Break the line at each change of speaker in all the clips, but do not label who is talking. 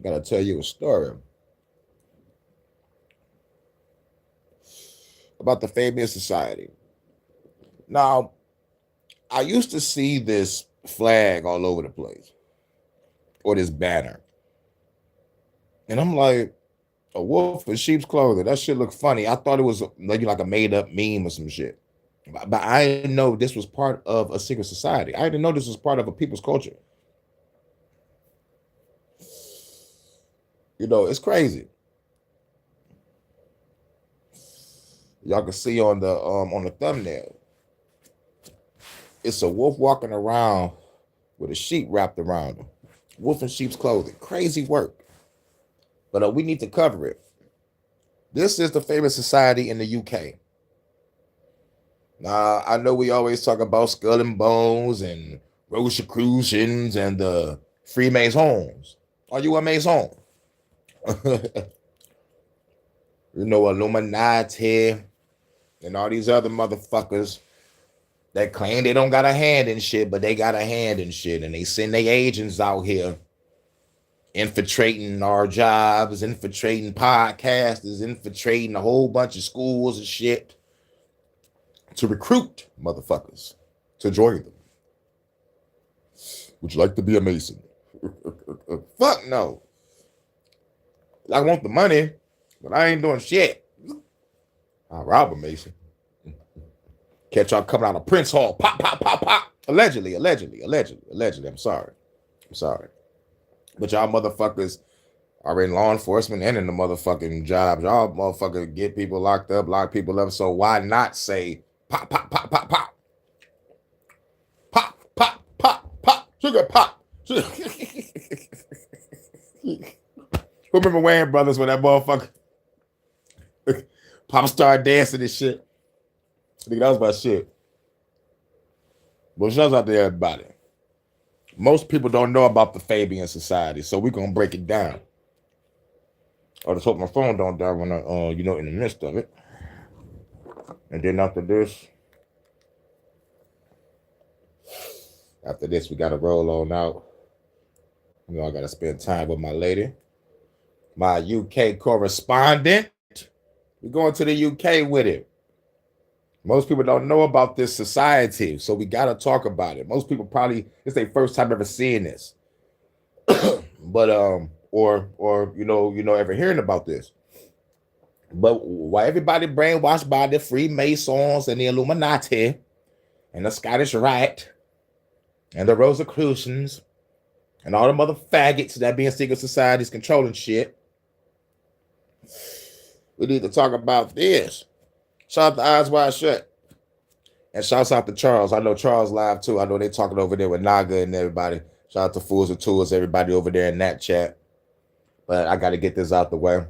Gotta tell you a story about the Fabian Society. Now, I used to see this flag all over the place, or this banner, and I'm like, a wolf in sheep's clothing. That shit looked funny. I thought it was maybe like a made up meme or some shit. But I didn't know this was part of a secret society. I didn't know this was part of a people's culture. You know, it's crazy. Y'all can see on the thumbnail. It's a wolf walking around with a sheep wrapped around him. Wolf in sheep's clothing. Crazy work. But we need to cover it. This is the famous society in the UK. Now, I know we always talk about Skull and Bones and Rosicrucians and the Freemasons. Are you a Mason? You know, Illuminati and all these other motherfuckers that claim they don't got a hand in shit, but they got a hand in shit. And they send their agents out here infiltrating our jobs, infiltrating podcasters, infiltrating a whole bunch of schools and shit to recruit motherfuckers to join them. Would you like to be a Mason? Fuck no. I want the money, but I ain't doing shit. I'll rob a Mason. Catch y'all coming out of Prince Hall. Pop, pop, pop, pop. Allegedly. I'm sorry. But y'all motherfuckers are in law enforcement and in the motherfucking jobs. Y'all motherfuckers get people locked up, lock people up. So why not say pop, pop, pop, pop, pop? Pop, pop, pop, pop. Sugar pop. Sugar. Who remember Wayne Brothers when that motherfucker pop star dancing and shit? I think that was my shit. But shouts out to everybody. Most people don't know about the Fabian Society, so we're gonna break it down. I just hope my phone don't die when I, in the midst of it. And then after this, we gotta roll on out. You know, I gotta spend time with my lady, my UK correspondent. We're going to the UK with it. Most people don't know about this society, so we gotta talk about it. Most people probably it's their first time ever seeing this, but or ever hearing about this. But why everybody brainwashed by the Freemasons and the Illuminati and the Scottish Rite and the Rosicrucians and all the mother faggots that be in secret societies controlling shit? We need to talk about this. Shout out to Eyes Wide Shut. And shouts out to Charles. I know Charles live too. I know they talking over there with Naga and everybody. Shout out to Fools and Tools, everybody over there in that chat. But I got to get this out the way.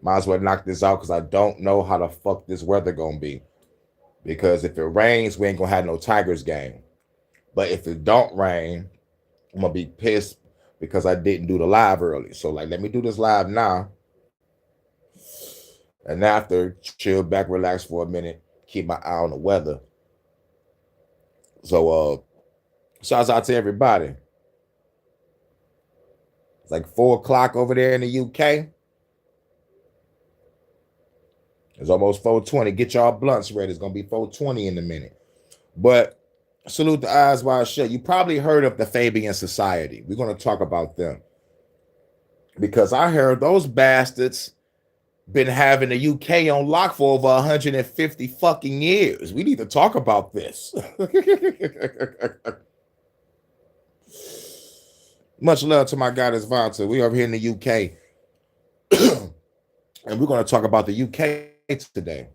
Might as well knock this out because I don't know how the fuck this weather gonna be. Because if it rains, we ain't gonna have no Tigers game. But if it don't rain, I'm gonna be pissed because I didn't do the live early. So let me do this live now. And after, chill back, relax for a minute, keep my eye on the weather. So, shouts out to everybody. It's like 4 o'clock over there in the UK. It's almost 4:20. Get y'all blunts ready. It's going to be 4:20 in a minute. But salute the Eyes Wide Shut. You probably heard of the Fabian Society. We're going to talk about them. Because I heard those bastards been having the UK on lock for over 150 fucking years. We need to talk about this. Much love to my goddess Vanta. We over here in the UK. And we're going to talk about the UK today.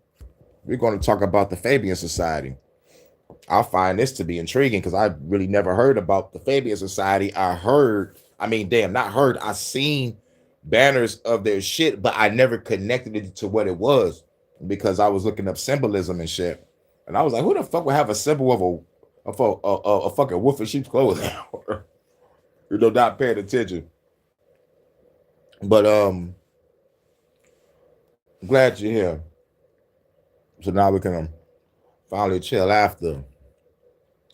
We're going to talk about the Fabian Society. I find this to be intriguing because I really never heard about the Fabian Society. I seen banners of their shit, but I never connected it to what it was because I was looking up symbolism and shit. And I was like, who the fuck would have a symbol of a fucking wolf in sheep's clothing? Not paying attention. But I'm glad you're here. So now we can finally chill after.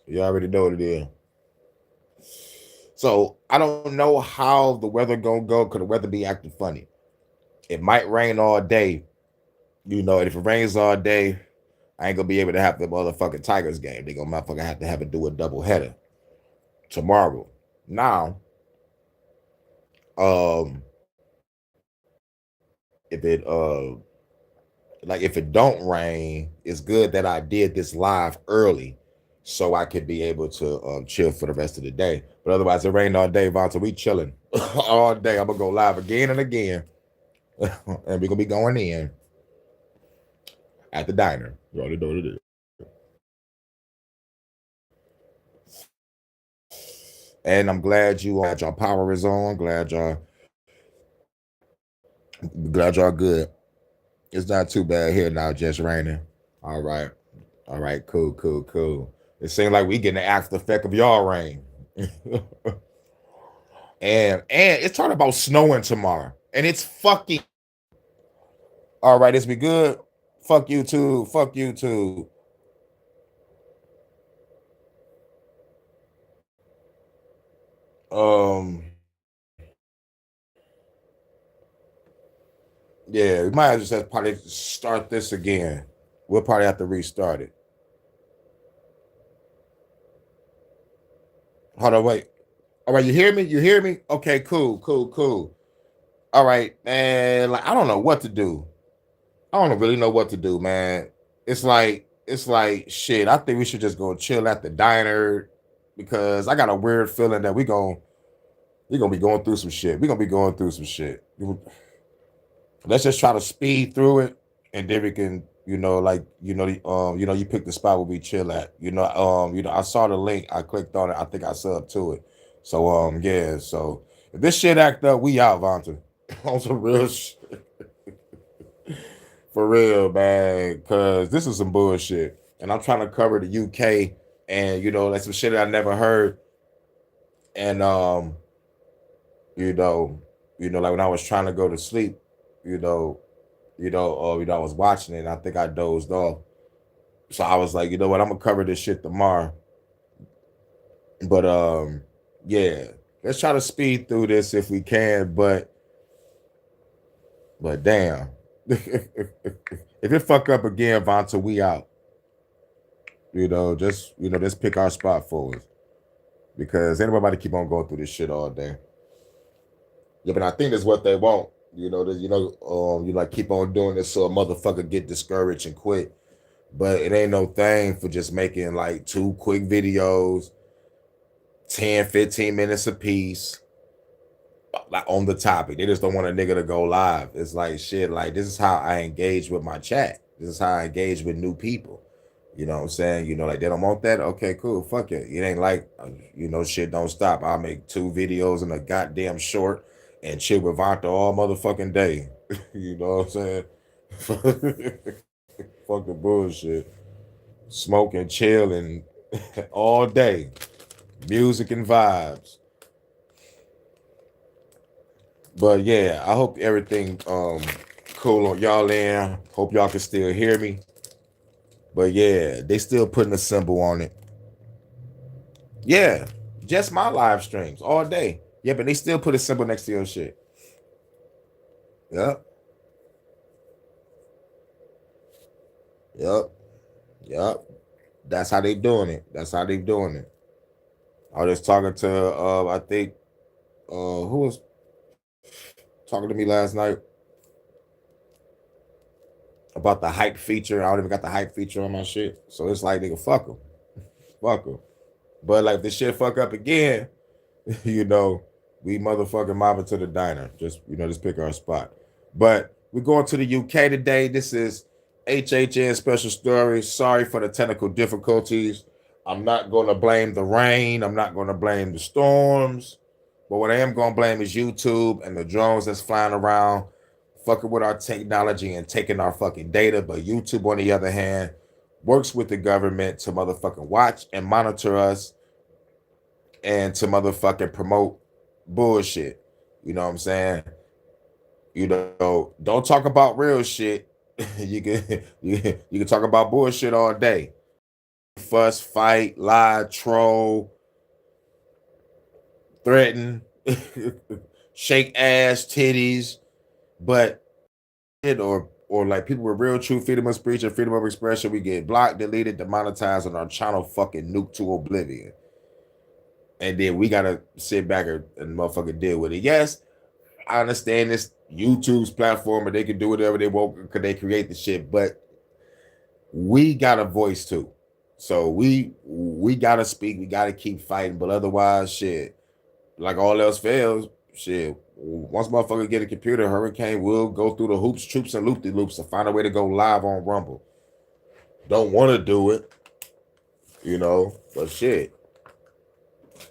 You already know what it is. So I don't know how the weather gonna go. Could the weather be acting funny? It might rain all day, and if it rains all day, I ain't gonna be able to have the motherfucking Tigers game. They gonna motherfucker have to have it do a double header tomorrow. Now, um, if it like if it don't rain, it's good that I did this live early so I could be able to chill for the rest of the day. But otherwise, it rained all day, Vonta. We chilling all day. I'm gonna go live again and again, and we're gonna be going in at the diner. Roll the door to do. And I'm glad y'all power is on. Glad y'all good. It's not too bad here now, just raining. All right. All right, cool. It seems like we getting the after effect of y'all rain. and it's talking about snowing tomorrow. And it's fucking all right, it's be good. Fuck you too. Fuck you too. Um yeah, we might just have to probably start this again. We'll probably have to restart it. Hold on, wait. All right, you hear me? You hear me? Okay, cool. All right, man. Like I don't know what to do. I don't really know what to do, man. It's like shit. I think we should just go chill at the diner because I got a weird feeling that we gonna be going through some shit. We gonna be going through some shit. Let's just try to speed through it, and then we can, you pick the spot where we chill at. I saw the link. I clicked on it. I think I subbed to it. So yeah. So if this shit act up, we out, Vonta. On some real shit. For real, man. Cause this is some bullshit. And I'm trying to cover the UK and that's some shit that I never heard. And you know, like when I was trying to go to sleep, you know, I was watching it and I think I dozed off. So I was like, you know what, I'm gonna cover this shit tomorrow. But yeah, let's try to speed through this if we can, but damn. If it fuck up again, Vonta, we out. Just pick our spot for us. Because ain't nobody keep on going through this shit all day. Yeah, but I think that's what they want. You like keep on doing this so a motherfucker get discouraged and quit. But it ain't no thing for just making like 2 quick videos, 10, 15 minutes a piece, like on the topic. They just don't want a nigga to go live. It's like shit, like this is how I engage with my chat. This is how I engage with new people. You know what I'm saying? Like they don't want that. Okay, cool. Fuck it. It ain't like, shit don't stop. I'll make 2 videos in a goddamn short and chill with Vonta all motherfucking day. You know what I'm saying? Fucking bullshit. Smoke and chill and all day. Music and vibes. But yeah, I hope everything cool on y'all end. Hope y'all can still hear me. But yeah, they still putting a symbol on it. Yeah, just my live streams all day. Yeah, but they still put a symbol next to your shit. Yep, yep, yep. That's how they doing it. That's how they doing it. I was just talking to I think who was talking to me last night about the hype feature. I don't even got the hype feature on my shit. So it's like nigga, fuck them. Fuck them. But like if this shit fuck up again, you know, we motherfucking mobbing to the diner. Just pick our spot. But we're going to the UK today. This is HHN special story. Sorry for the technical difficulties. I'm not going to blame the rain. I'm not going to blame the storms. But what I am going to blame is YouTube and the drones that's flying around, fucking with our technology and taking our fucking data. But YouTube, on the other hand, works with the government to motherfucking watch and monitor us and to motherfucking promote bullshit. You know what I'm saying? Don't talk about real shit. You can talk about bullshit all day. Fuss, fight, lie, troll, threaten, shake ass, titties, but or like people with real true freedom of speech and freedom of expression, we get blocked, deleted, demonetized, and our channel fucking nuked to oblivion. And then we gotta sit back and motherfucking deal with it. Yes, I understand this YouTube's platform, and they can do whatever they want because they create the shit, but we got a voice too. So we gotta speak, we gotta keep fighting, but otherwise, shit, like all else fails, shit. Once motherfucker get a computer, Hurricane will go through the hoops, troops, and loop-de-loops to find a way to go live on Rumble. Don't want to do it, but shit.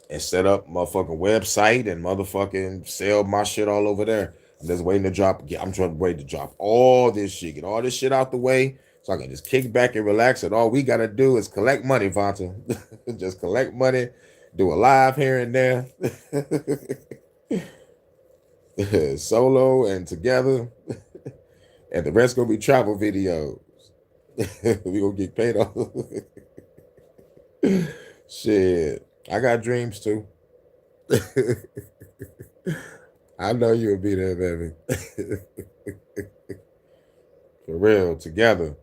And set up motherfucking website and motherfucking sell my shit all over there. I'm just waiting to drop. I'm waiting to drop all this shit, get all this shit out the way, so I can just kick back and relax. And all we gotta do is collect money, Vonta. Just collect money, do a live here and there. Solo and together, and the rest gonna be travel videos. We gonna get paid off. Shit, I got dreams too. I know you'll be there, baby. For real, together.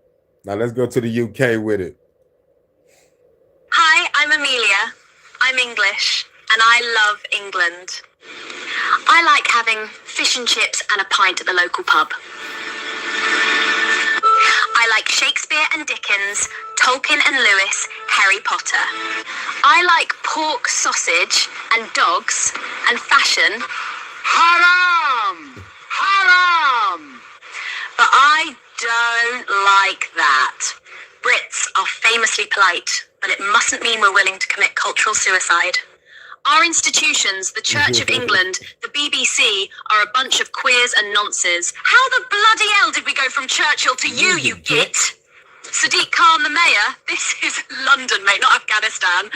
Now let's go to the UK with it.
Hi, I'm Amelia. I'm English, and I love England. I like having fish and chips and a pint at the local pub. I like Shakespeare and Dickens, Tolkien and Lewis, Harry Potter. I like pork sausage and dogs and fashion.
Haram! Haram!
But I don't like that. Brits are famously polite, but it mustn't mean we're willing to commit cultural suicide. Our institutions, the Church of England, the BBC, are a bunch of queers and nonces. How the bloody hell did we go from Churchill to you git? Sadiq Khan, the mayor? This is London, mate, not Afghanistan.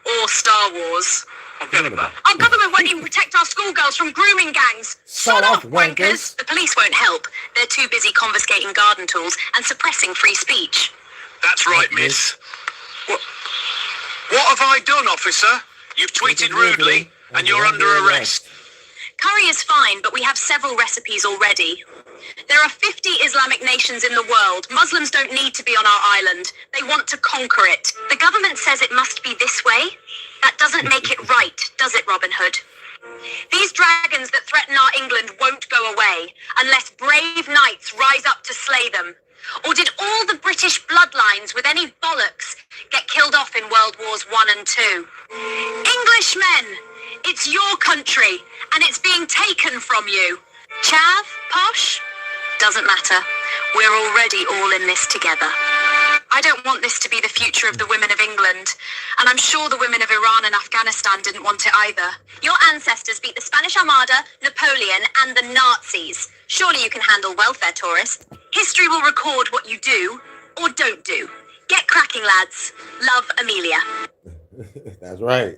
Or Star Wars.
Our government
won't even protect our schoolgirls from grooming gangs.
Sod off, wankers.
The police won't help. They're too busy confiscating garden tools and suppressing free speech.
That's right, miss. What have I done, officer? You've tweeted rudely, and you're under arrest.
Curry is fine, but we have several recipes already. There are 50 Islamic nations in the world. Muslims don't need to be on our island. They want to conquer it. The government says it must be this way. That doesn't make it right, does it, Robin Hood? These dragons that threaten our England won't go away unless brave knights rise up to slay them. Or did all the British bloodlines with any bollocks get killed off in World Wars I and II? Englishmen, it's your country, and it's being taken from you. Chav, posh, doesn't matter. We're already all in this together. I don't want this to be the future of the women of England, and I'm sure the women of Iran and Afghanistan didn't want it either. Your ancestors beat the Spanish Armada, Napoleon, and the Nazis. Surely you can handle welfare tourists. History will record what you do or don't do. Get cracking, lads. Love, Amelia.
That's right.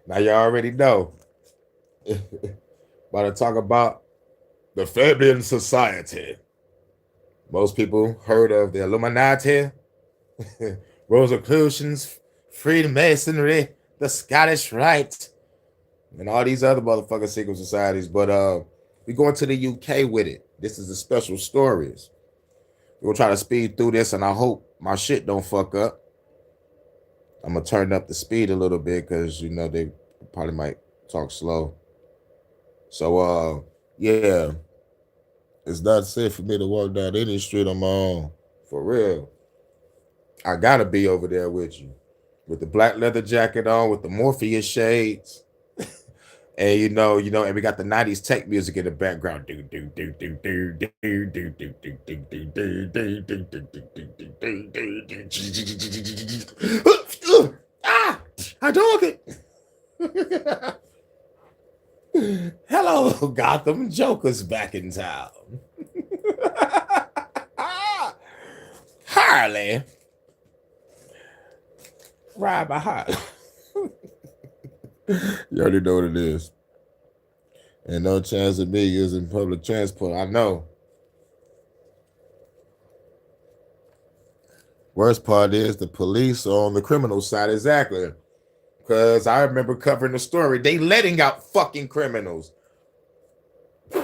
Now you already know. About to talk about the Fabian Society. Most people heard of the Illuminati, Rosicrucians, Freemasonry, the Scottish Rite, and all these other motherfucking secret societies. But we're going to the UK with it. This is the special stories. We're going to try to speed through this, and I hope my shit don't fuck up. I'm going to turn up the speed a little bit because, they probably might talk slow. So, yeah. It's not safe for me to walk down any street on my own. For real. I gotta be over there with you. With the black leather jacket on, with the Morpheus shades. And and we got the 90s tech music in the background. Ah, I dog it. Hello, Gotham Joker's back in town. Harley. Ride by Harley. You already know what it is. And no chance of me using public transport. I know. Worst part is the police are on the criminal side. Exactly. Because I remember covering the story. They letting out fucking criminals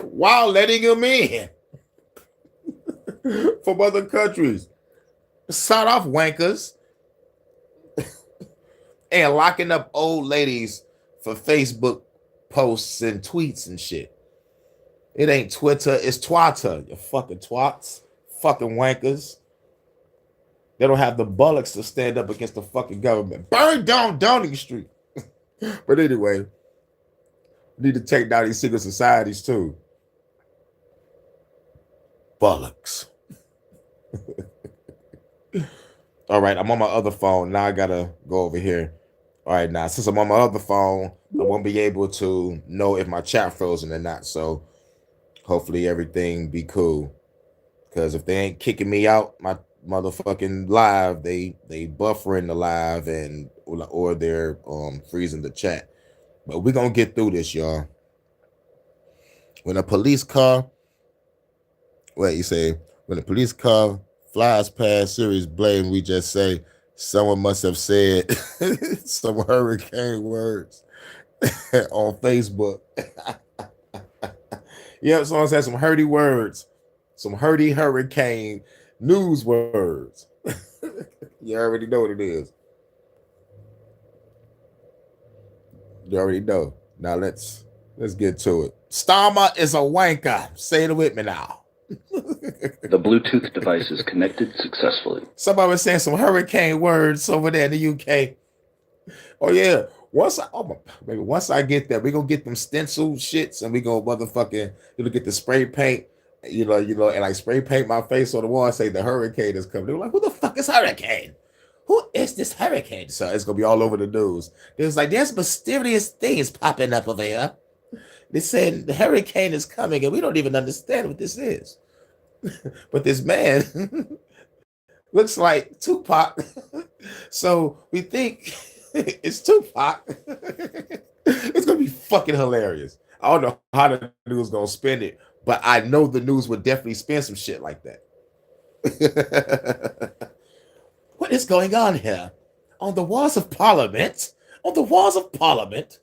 while letting them in from other countries. Sawed off wankers and locking up old ladies for Facebook posts and tweets and shit. It ain't Twitter, it's Twitter. You fucking twats, fucking wankers. They don't have the bullocks to stand up against the fucking government. Burn down Downing Street. But anyway, we need to take down these secret societies too. Bullocks. All right, I'm on my other phone. Now I gotta go over here. All right, now since I'm on my other phone, I won't be able to know if my chat frozen or not. So hopefully everything be cool. Because if they ain't kicking me out, my motherfucking live, they buffering the live and or they're freezing the chat. But we're gonna get through this, y'all. When a police car, when a police car flies past Sirius Blade, we just say someone must have said some hurricane words on Facebook. Yeah, someone said some hurdy words, some hurdy hurricane news words. You already know what it is. You already know. Now let's get to it. Starmer is a wanker. Say it with me now.
The Bluetooth device is connected successfully.
Somebody was saying some hurricane words over there in the UK. Oh yeah. Once I get there, we're gonna get them stencil shits and we gonna motherfucking get the spray paint, and like spray paint my face on the wall and say the hurricane is coming. They're like, who the fuck is hurricane? Who is this hurricane? So it's gonna be all over the news. There's mysterious things popping up over here. They said the hurricane is coming and we don't even understand what this is. But this man looks like Tupac. So we think it's Tupac. It's gonna be fucking hilarious. I don't know how the news is gonna spin it, but I know the news would definitely spin some shit like that. What is going on here? On the walls of Parliament? On the walls of Parliament?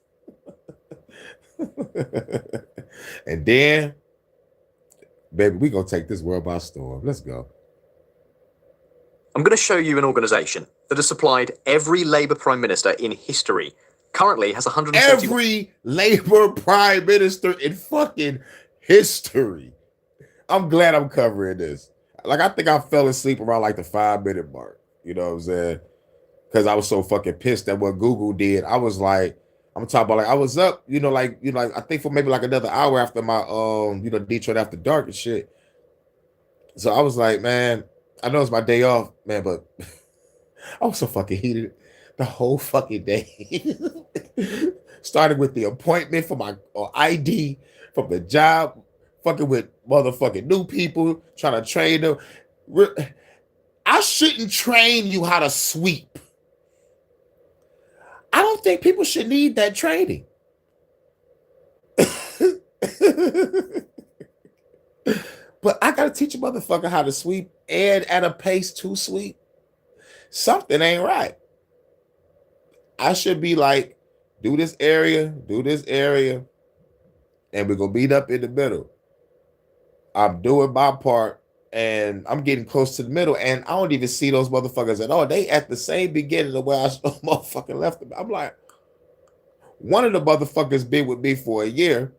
And then, baby, we're going to take this world by storm. Let's go.
I'm going to show you an organisation that has supplied every Labour Prime Minister in history. Currently has 170...
Every Labour Prime Minister in fucking history. I'm glad I'm covering this. Like, I think I fell asleep around like the 5-minute mark. You know what I'm saying? Because I was so fucking pissed at what Google did. I was like, I'm talking about like I was up, I think for maybe like another hour after my Detroit After Dark and shit. So I was like, man, I know it's my day off, man, but I was so fucking heated the whole fucking day. Started with the appointment for my ID from the job, fucking with motherfucking new people, trying to train them. I shouldn't train you how to sweep. I don't think people should need that training. But I gotta teach a motherfucker how to sweep and at a pace to sweep. Something ain't right. I should be like, do this area, and we're gonna meet up in the middle. I'm doing my part, and I'm getting close to the middle, and I don't even see those motherfuckers at all. They at the same beginning of where I motherfucking left them. I'm like, one of the motherfuckers been with me for a year,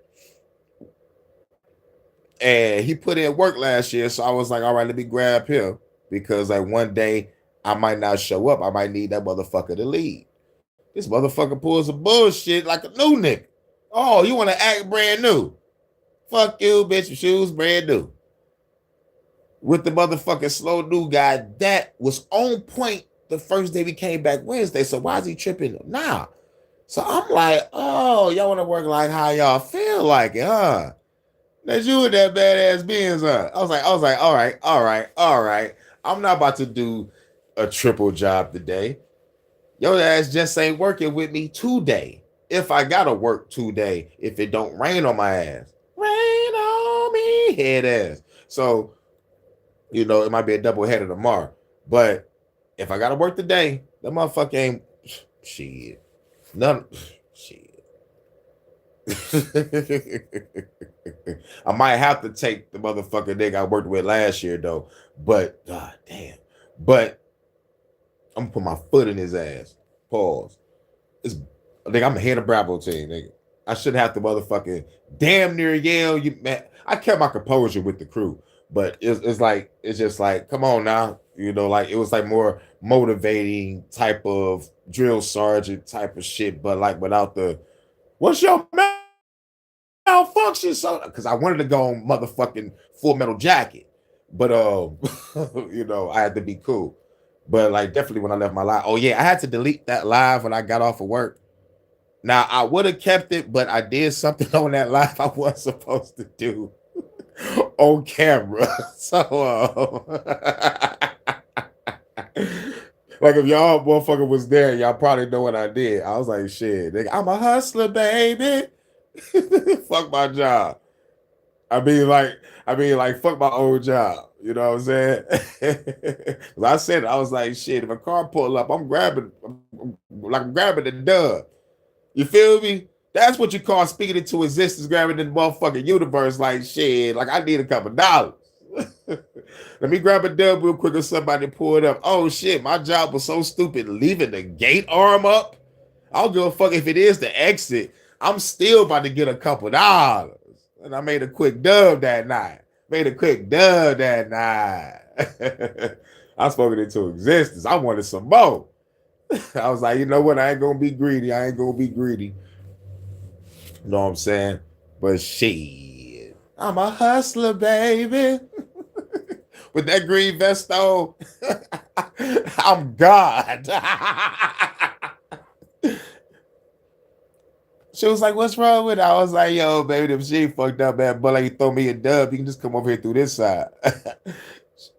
and he put in work last year, so I was like, all right, let me grab him, because like one day I might not show up. I might need that motherfucker to lead. This motherfucker pulls some bullshit like a new nigga. Oh, you want to act brand new? Fuck you, bitch. Your shoes brand new. With the motherfucking slow new guy that was on point the first day we came back Wednesday. So why is he tripping now? So I'm like, oh, y'all want to work like how y'all feel like it, huh? That's you with that badass Benz, huh? I was like, all right. I'm not about to do a triple job today. Your ass just ain't working with me today. If I gotta work today, if it don't rain on my ass. Rain on me, head ass. So, it might be a double header tomorrow. But if I gotta work today, that motherfucker ain't shit. None. Shit. I might have to take the motherfucking nigga I worked with last year though. But god damn. But I'm gonna put my foot in his ass. Pause. It's nigga, I'm ahead of Bravo team, nigga. I shouldn't have to motherfucking damn near yell. You man, I kept my composure with the crew, but it's like it's just like, come on now, you know, like it was like more motivating type of drill sergeant type of shit, but like without the what's your malfunction? So because I wanted to go on motherfucking Full Metal Jacket, but you know, I had to be cool. But like definitely when I left my live, oh yeah, I had to delete that live when I got off of work. Now I would have kept it, but I did something on that live I wasn't supposed to do on camera. So like if y'all motherfucker was there, y'all probably know what I did. I was like, shit, nigga, I'm a hustler, baby. Fuck my job. I mean, like, fuck my old job. You know what I'm saying? I said, I was like, shit, if a car pull up, I'm grabbing the dub. You feel me? That's what you call speaking into existence, grabbing the motherfucking universe. Like, shit, like I need a couple dollars. Let me grab a dub real quick or somebody pull it up. Oh shit, my job was so stupid leaving the gate arm up. I don't give a fuck if it is the exit. I'm still about to get a couple dollars. And I made a quick dub that night. I spoke it into existence. I wanted some more. I was like, you know what? I ain't gonna be greedy. You know what I'm saying? But shit, I'm a hustler, baby. With that green vest on, I'm God. She was like, what's wrong with it? I was like, yo, baby, if she fucked up, man, but like you throw me a dub, you can just come over here through this side.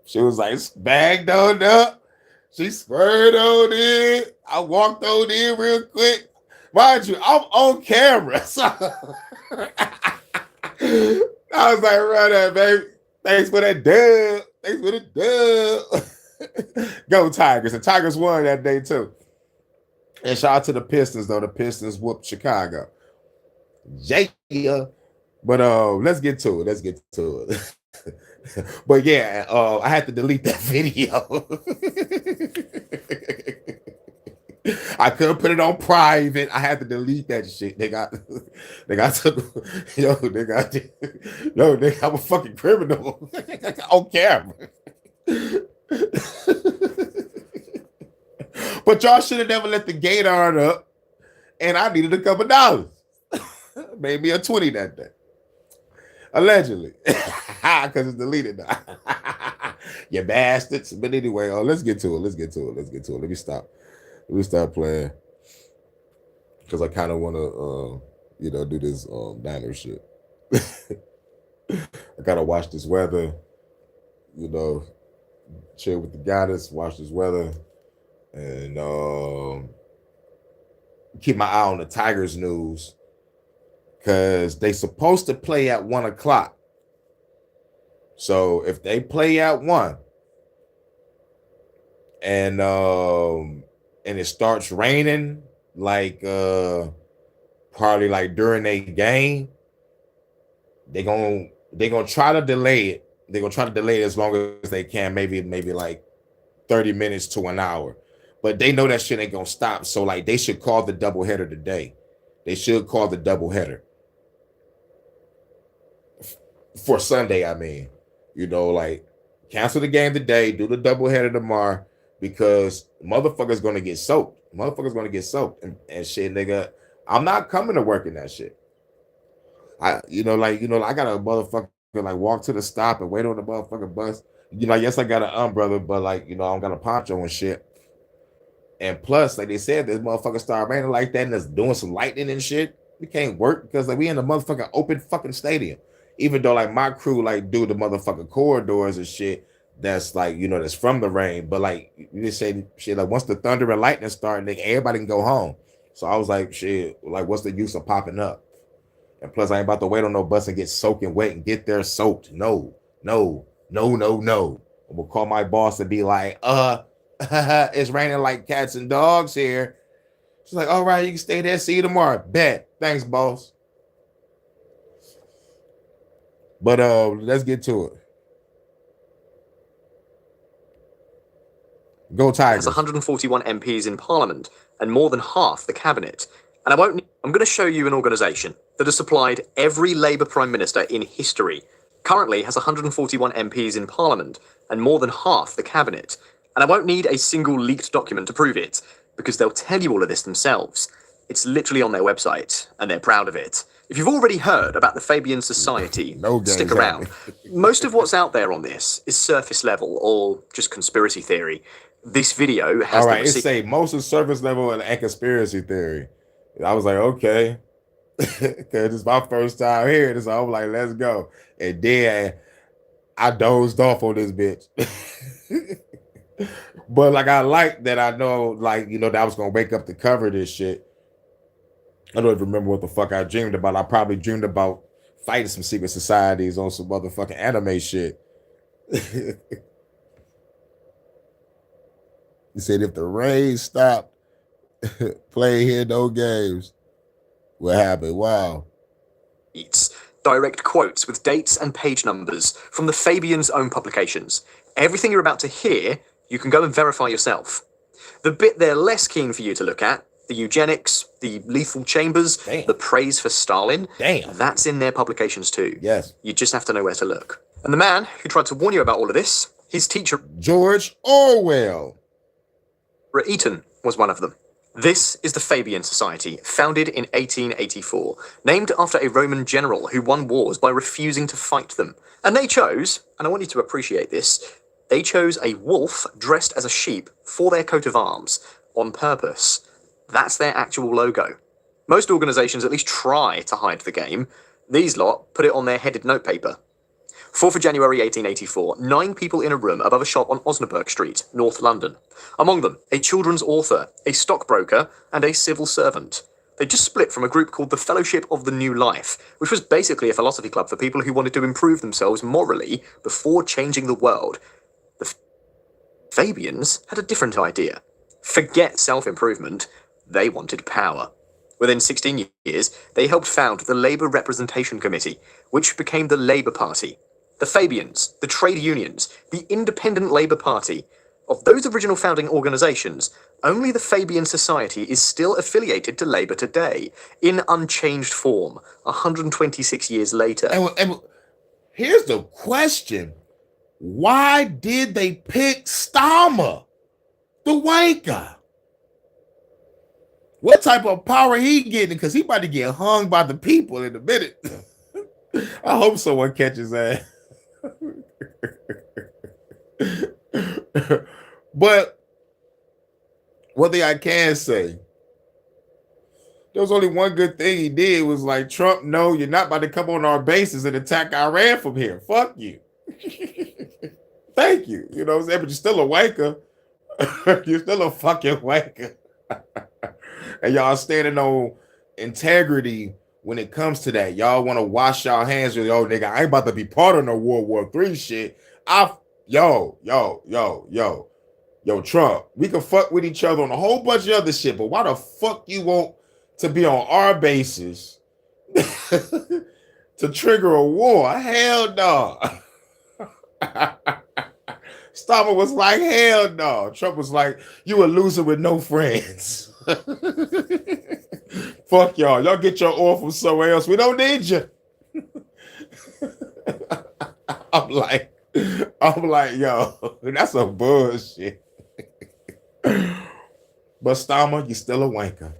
She was like, bagged on up. She spurred on in. I walked on in real quick. Mind you, I'm on camera. So I was like, run that, baby. Thanks for that dub. Go Tigers. The Tigers won that day too. And shout out to the Pistons, though. The Pistons whooped Chicago. Yeah. But let's get to it. But yeah, I had to delete that video. I couldn't put it on private. I had to delete that shit. They got I'm a fucking criminal on camera. But y'all should have never let the gate iron up, and I needed a couple dollars. Made me a 20 that day. Allegedly. Because it's deleted now. You bastards. But anyway, let's get to it. Let me stop playing. Because I kind of want to, do this diner shit. I gotta watch this weather, chill with the goddess, watch this weather, and keep my eye on the Tigers news. Because they supposed to play at 1:00. So if they play at 1 and it starts raining, like probably like during a game, they're gonna try to delay it. They're gonna try to delay it as long as they can, maybe like 30 minutes to an hour. But they know that shit ain't gonna stop. So like they should call the doubleheader today. They should call the doubleheader. For Sunday, I mean, like cancel the game today, do the doubleheader tomorrow, because motherfuckers gonna get soaked. And shit, nigga. I'm not coming to work in that shit. I got a motherfucker like walk to the stop and wait on the motherfucking bus. Yes, I got an umbrella, but like, I don't got a poncho and shit. And plus, like they said, this motherfucker started raining like that and it's doing some lightning and shit. We can't work because like we in the motherfucking open fucking stadium. Even though like my crew like do the motherfucking corridors and shit, that's like, that's from the rain. But like you just say shit, like once the thunder and lightning start, nigga, everybody can go home. So I was like, shit, like what's the use of popping up? And plus I ain't about to wait on no bus and get soaking wet and get there soaked. No. I'm gonna call my boss and be like, it's raining like cats and dogs here. She's like, all right, you can stay there. See you tomorrow. Bet. Thanks, boss. But let's get to it. Go Tigers.
Has 141 MPs in Parliament and more than half the cabinet. And I'm going to show you an organisation that has supplied every Labour Prime Minister in history. Currently has 141 MPs in Parliament and more than half the cabinet. And I won't need a single leaked document to prove it, because they'll tell you all of this themselves. It's literally on their website, and they're proud of it. If you've already heard about the Fabian Society, stick around. Most of what's out there on this is surface level or just conspiracy theory. This video has...
All right, it say most of surface level and conspiracy theory. I was like, okay. Because it's my first time hearing this, so I'm like, let's go. And then I dozed off on this bitch. But like, I like that I know, like, you know, that I was gonna wake up to cover this shit. I don't even remember what the fuck I dreamed about. I probably dreamed about fighting some secret societies on some motherfucking anime shit. He said if the rain stopped, play here, no games. What happened? Wow.
Direct quotes with dates and page numbers from the Fabian's own publications. Everything you're about to hear, you can go and verify yourself. The bit they're less keen for you to look at, the eugenics, the lethal chambers, the praise for Stalin, that's in their publications too.
Yes.
You just have to know where to look. And the man who tried to warn you about all of this, his teacher,
George Orwell,
at Eton, was one of them. This is the Fabian Society, founded in 1884, named after a Roman general who won wars by refusing to fight them. And they chose, and I want you to appreciate this, they chose a wolf dressed as a sheep for their coat of arms, on purpose. That's their actual logo. Most organisations at least try to hide the game. These lot put it on their headed notepaper. 4th of January 1884, 9 people in a room above a shop on Osnaburg Street, North London. Among them, a children's author, a stockbroker, and a civil servant. They just split from a group called the Fellowship of the New Life, which was basically a philosophy club for people who wanted to improve themselves morally before changing the world. The Fabians had a different idea. Forget self-improvement, they wanted power. Within 16 years, they helped found the Labour Representation Committee, which became the Labour Party. The Fabians, the trade unions, the Independent Labour Party. Of those original founding organisations, only the Fabian Society is still affiliated to Labour today, in unchanged form, 126 years later.
And here's the question. Why did they pick Starmer, the wanker? What type of power he getting? Because he about to get hung by the people in a minute. I hope someone catches that. But one thing I can say, there was only one good thing he did was like, Trump, no, you're not about to come on our bases and attack Iran from here. Fuck you. Thank you. You know what I'm saying? But you're still a wanker. You're still a fucking wanker. And y'all standing on integrity when it comes to that. Y'all want to wash y'all hands with, yo, nigga, I ain't about to be part of no World War III shit. Yo, Trump, we can fuck with each other on a whole bunch of other shit, but why the fuck you want to be on our bases to trigger a war? Hell no. Starmer was like, hell no. Trump was like, you a loser with no friends. Fuck y'all. Y'all get your oil from somewhere else. We don't need you. I'm like, yo, that's some bullshit. But Starmer, you're still a wanker.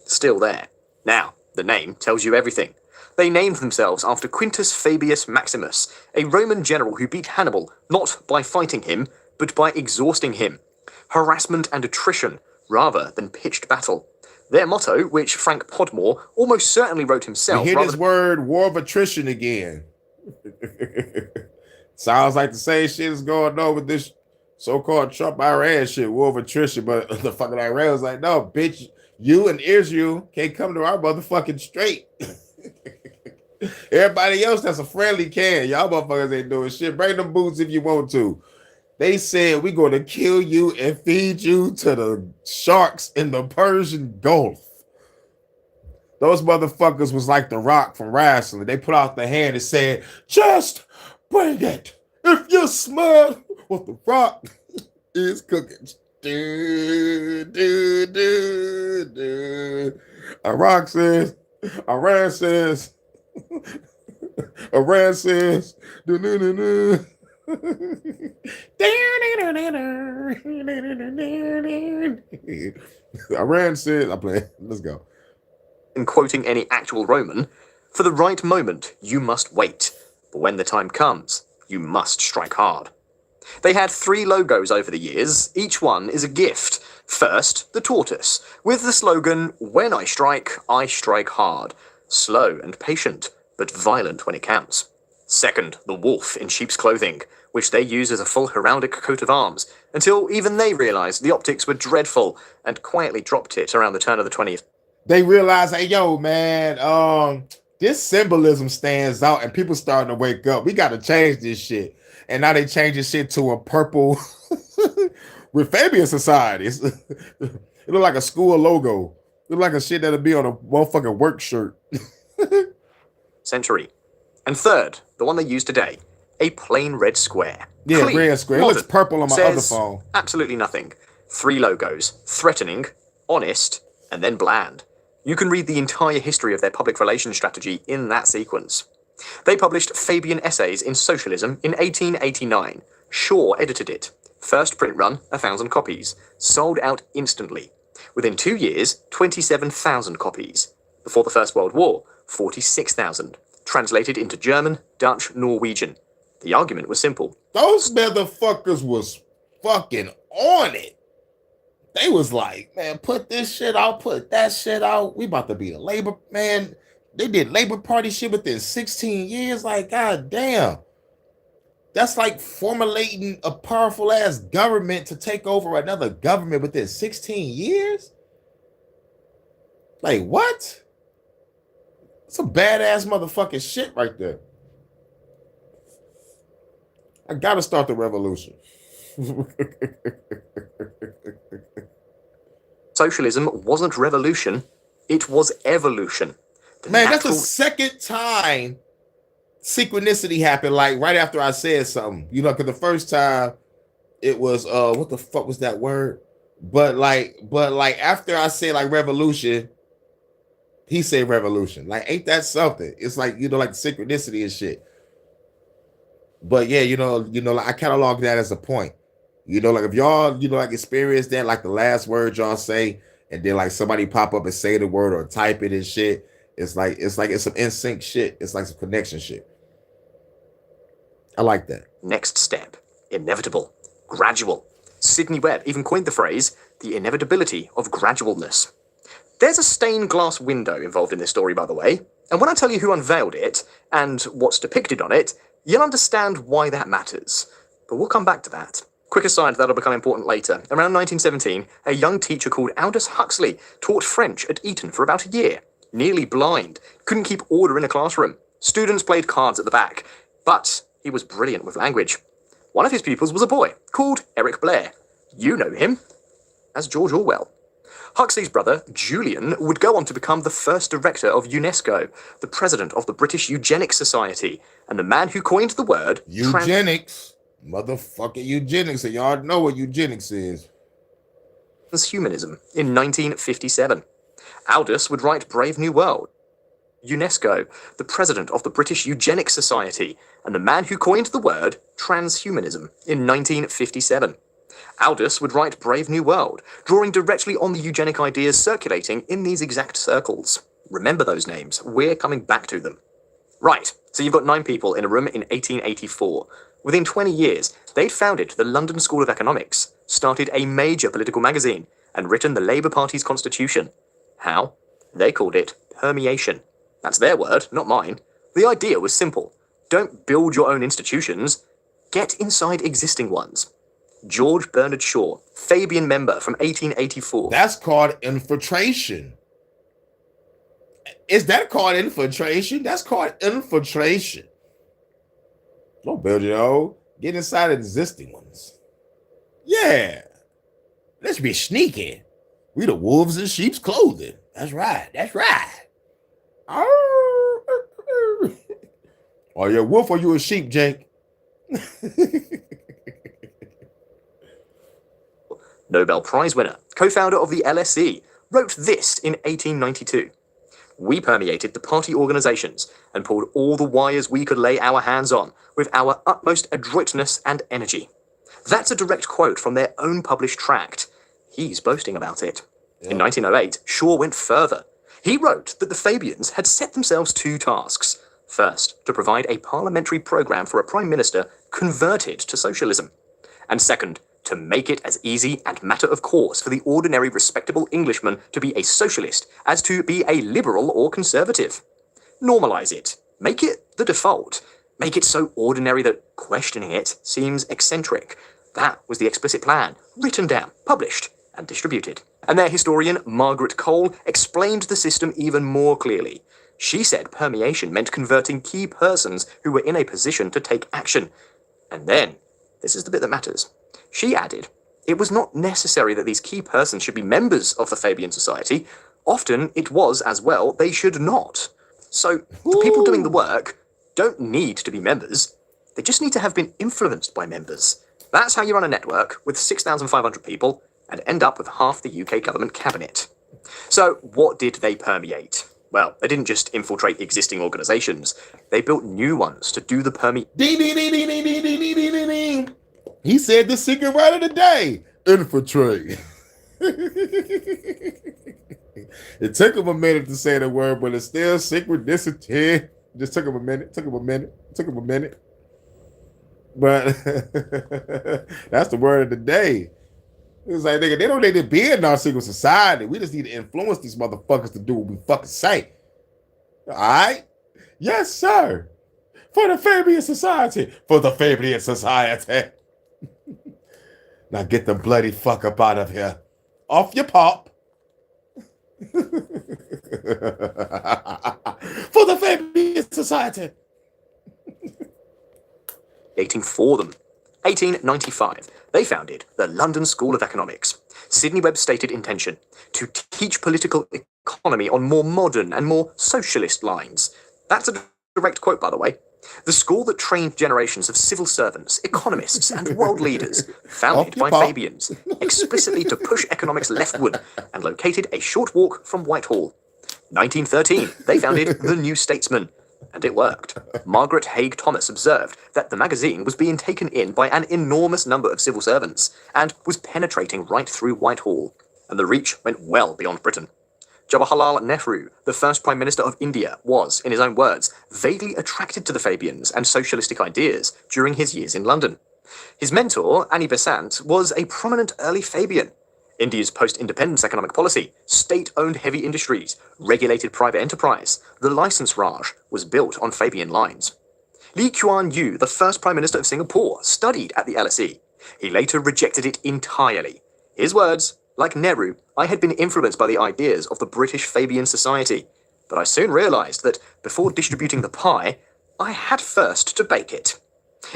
Still there. Now, the name tells you everything. They named themselves after Quintus Fabius Maximus, a Roman general who beat Hannibal not by fighting him, but by exhausting him. Harassment and attrition, rather than pitched battle. Their motto, which Frank Podmore almost certainly wrote himself...
You hear this word, war of attrition again. Sounds like the same shit is going on with this so-called Trump-Iran shit, war of attrition, but the fucking Iran was like, no, bitch, you and Israel can't come to our motherfucking straight. Everybody else that's a friendly can. Y'all motherfuckers ain't doing shit. Bring them boots if you want to. They said we're going to kill you and feed you to the sharks in the Persian Gulf. Those motherfuckers was like The Rock from wrestling. They put out the hand and said, just bring it. If you smell what The Rock is cooking. Iran says, Iran says, Iran says, I'm playing. Let's go.
In quoting any actual Roman, for the right moment, you must wait. But when the time comes, you must strike hard. They had 3 logos over the years. Each one is a gift. First, the tortoise, with the slogan, when I strike hard. Slow and patient, but violent when it counts. Second, the wolf in sheep's clothing, which they use as a full heraldic coat of arms, until even they realized the optics were dreadful and quietly dropped it around the turn of the 20th.
They realized, hey, yo, man, this symbolism stands out and people starting to wake up. We got to change this shit. And now they change this shit to a purple with Fabian society. It look like a school logo. It look like a shit that'll be on a motherfucking work shirt.
Century. And third, the one they use today, a plain red square.
Yeah,
Clean,
red square. It
modern,
looks purple on my other phone.
Absolutely nothing. 3 logos, threatening, honest, and then bland. You can read the entire history of their public relations strategy in that sequence. They published Fabian Essays in Socialism in 1889. Shaw edited it. First print run, 1,000 copies. Sold out instantly. Within 2 years, 27,000 copies. Before the First World War, 46,000. Translated into German, Dutch, Norwegian. The argument was simple.
Those motherfuckers was fucking on it. They was like, man, put this shit out, put that shit out. We about to be the labor, man. They did Labor Party shit within 16 years. Like, god damn. That's like formulating a powerful ass government to take over another government within 16 years. Like, what? Some badass motherfucking shit right there. I gotta start the revolution.
Socialism wasn't revolution, it was evolution.
Man, that's the second time synchronicity happened, like right after I said something. You know, because the first time it was what the fuck was that word? But like after I said like revolution, he said revolution. Like, ain't that something? It's like, you know, like synchronicity and shit. But yeah, you know, like I catalog that as a point. You know, like if y'all, you know, like experience that, like the last word y'all say, and then like somebody pop up and say the word or type it and shit. It's like it's some in-sync shit. It's like some connection shit. I like that.
Next step, inevitable, gradual. Sidney Webb even coined the phrase, the inevitability of gradualness. There's a stained glass window involved in this story, by the way, and when I tell you who unveiled it and what's depicted on it, you'll understand why that matters. But we'll come back to that. Quick aside, that'll become important later. Around 1917, a young teacher called Aldous Huxley taught French at Eton for about a year. Nearly blind, couldn't keep order in a classroom. Students played cards at the back, but he was brilliant with language. One of his pupils was a boy called Eric Blair. You know him as George Orwell. Huxley's brother, Julian, would go on to become the first director of UNESCO, the president of the British Eugenics Society, and the man who coined the word
eugenics. Motherfucking eugenics. And y'all know what eugenics is.
Transhumanism in 1957. Aldous would write Brave New World. UNESCO, the president of the British Eugenics Society, and the man who coined the word transhumanism in 1957. Aldous would write Brave New World, drawing directly on the eugenic ideas circulating in these exact circles. Remember those names, we're coming back to them. Right, so you've got 9 people in a room in 1884. Within 20 years, they'd founded the London School of Economics, started a major political magazine, and written the Labour Party's constitution. How? They called it permeation. That's their word, not mine. The idea was simple. Don't build your own institutions, get inside existing ones. George Bernard Shaw, Fabian member from 1884.
That's called infiltration. Is that called infiltration? That's called infiltration. Don't build your own. Get inside existing ones. Yeah. Let's be sneaky. We the wolves in sheep's clothing. That's right. That's right. Are you a wolf or you a sheep, Jake?
Nobel Prize winner, co-founder of the LSE, wrote this in 1892. We permeated the party organizations and pulled all the wires we could lay our hands on with our utmost adroitness and energy. That's a direct quote from their own published tract. He's boasting about it. Yeah. In 1908, Shaw went further. He wrote that the Fabians had set themselves two tasks. First, to provide a parliamentary program for a prime minister converted to socialism. And second, to make it as easy and matter of course for the ordinary respectable Englishman to be a socialist as to be a liberal or conservative. Normalize it. Make it the default. Make it so ordinary that questioning it seems eccentric. That was the explicit plan, written down, published, and distributed. And their historian, Margaret Cole, explained the system even more clearly. She said permeation meant converting key persons who were in a position to take action. And then, this is the bit that matters, she added, it was not necessary that these key persons should be members of the Fabian Society. Often it was, as well, they should not. So, the people doing the work don't need to be members. They just need to have been influenced by members. That's how you run a network with 6,500 people and end up with half the UK government cabinet. So, what did they permeate? Well, they didn't just infiltrate existing organizations. They built new ones to do the
Ding, ding, ding, ding, ding, ding, ding, ding, ding, ding, ding. He said the secret word of the day. Infiltrate. It took him a minute to say the word, but it's still synchronicity. Just took him a minute. But that's the word of the day. It was like, nigga, they don't need to be in our secret society. We just need to influence these motherfuckers to do what we fucking say. All right? Yes, sir. For the Fabian Society. For the Fabian Society. Now get the bloody fuck up out of here. Off your pop. For the Fabian Society.
Creating for them. 1895, they founded the London School of Economics. Sidney Webb's stated intention, to teach political economy on more modern and more socialist lines. That's a direct quote, by the way. The school that trained generations of civil servants, economists, and world leaders, founded by Fabians, explicitly to push economics leftward, and located a short walk from Whitehall. 1913, they founded The New Statesman, and it worked. Margaret Haig Thomas observed that the magazine was being taken in by an enormous number of civil servants, and was penetrating right through Whitehall, and the reach went well beyond Britain. Jawaharlal Nehru, the first Prime Minister of India, was, in his own words, vaguely attracted to the Fabians and socialistic ideas during his years in London. His mentor, Annie Besant, was a prominent early Fabian. India's post-independence economic policy, state-owned heavy industries, regulated private enterprise, the licence Raj, was built on Fabian lines. Lee Kuan Yew, the first Prime Minister of Singapore, studied at the LSE. He later rejected it entirely. His words, like Nehru, I had been influenced by the ideas of the British Fabian Society, but I soon realised that, before distributing the pie, I had first to bake it.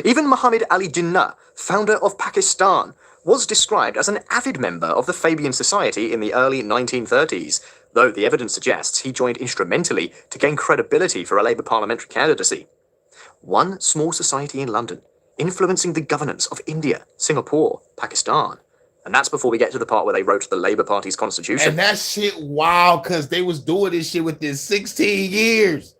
Even Muhammad Ali Jinnah, founder of Pakistan, was described as an avid member of the Fabian Society in the early 1930s, though the evidence suggests he joined instrumentally to gain credibility for a Labour parliamentary candidacy. One small society in London, influencing the governance of India, Singapore, Pakistan. And that's before we get to the part where they wrote the Labour Party's constitution.
And that shit wild, because they was doing this shit within 16 years.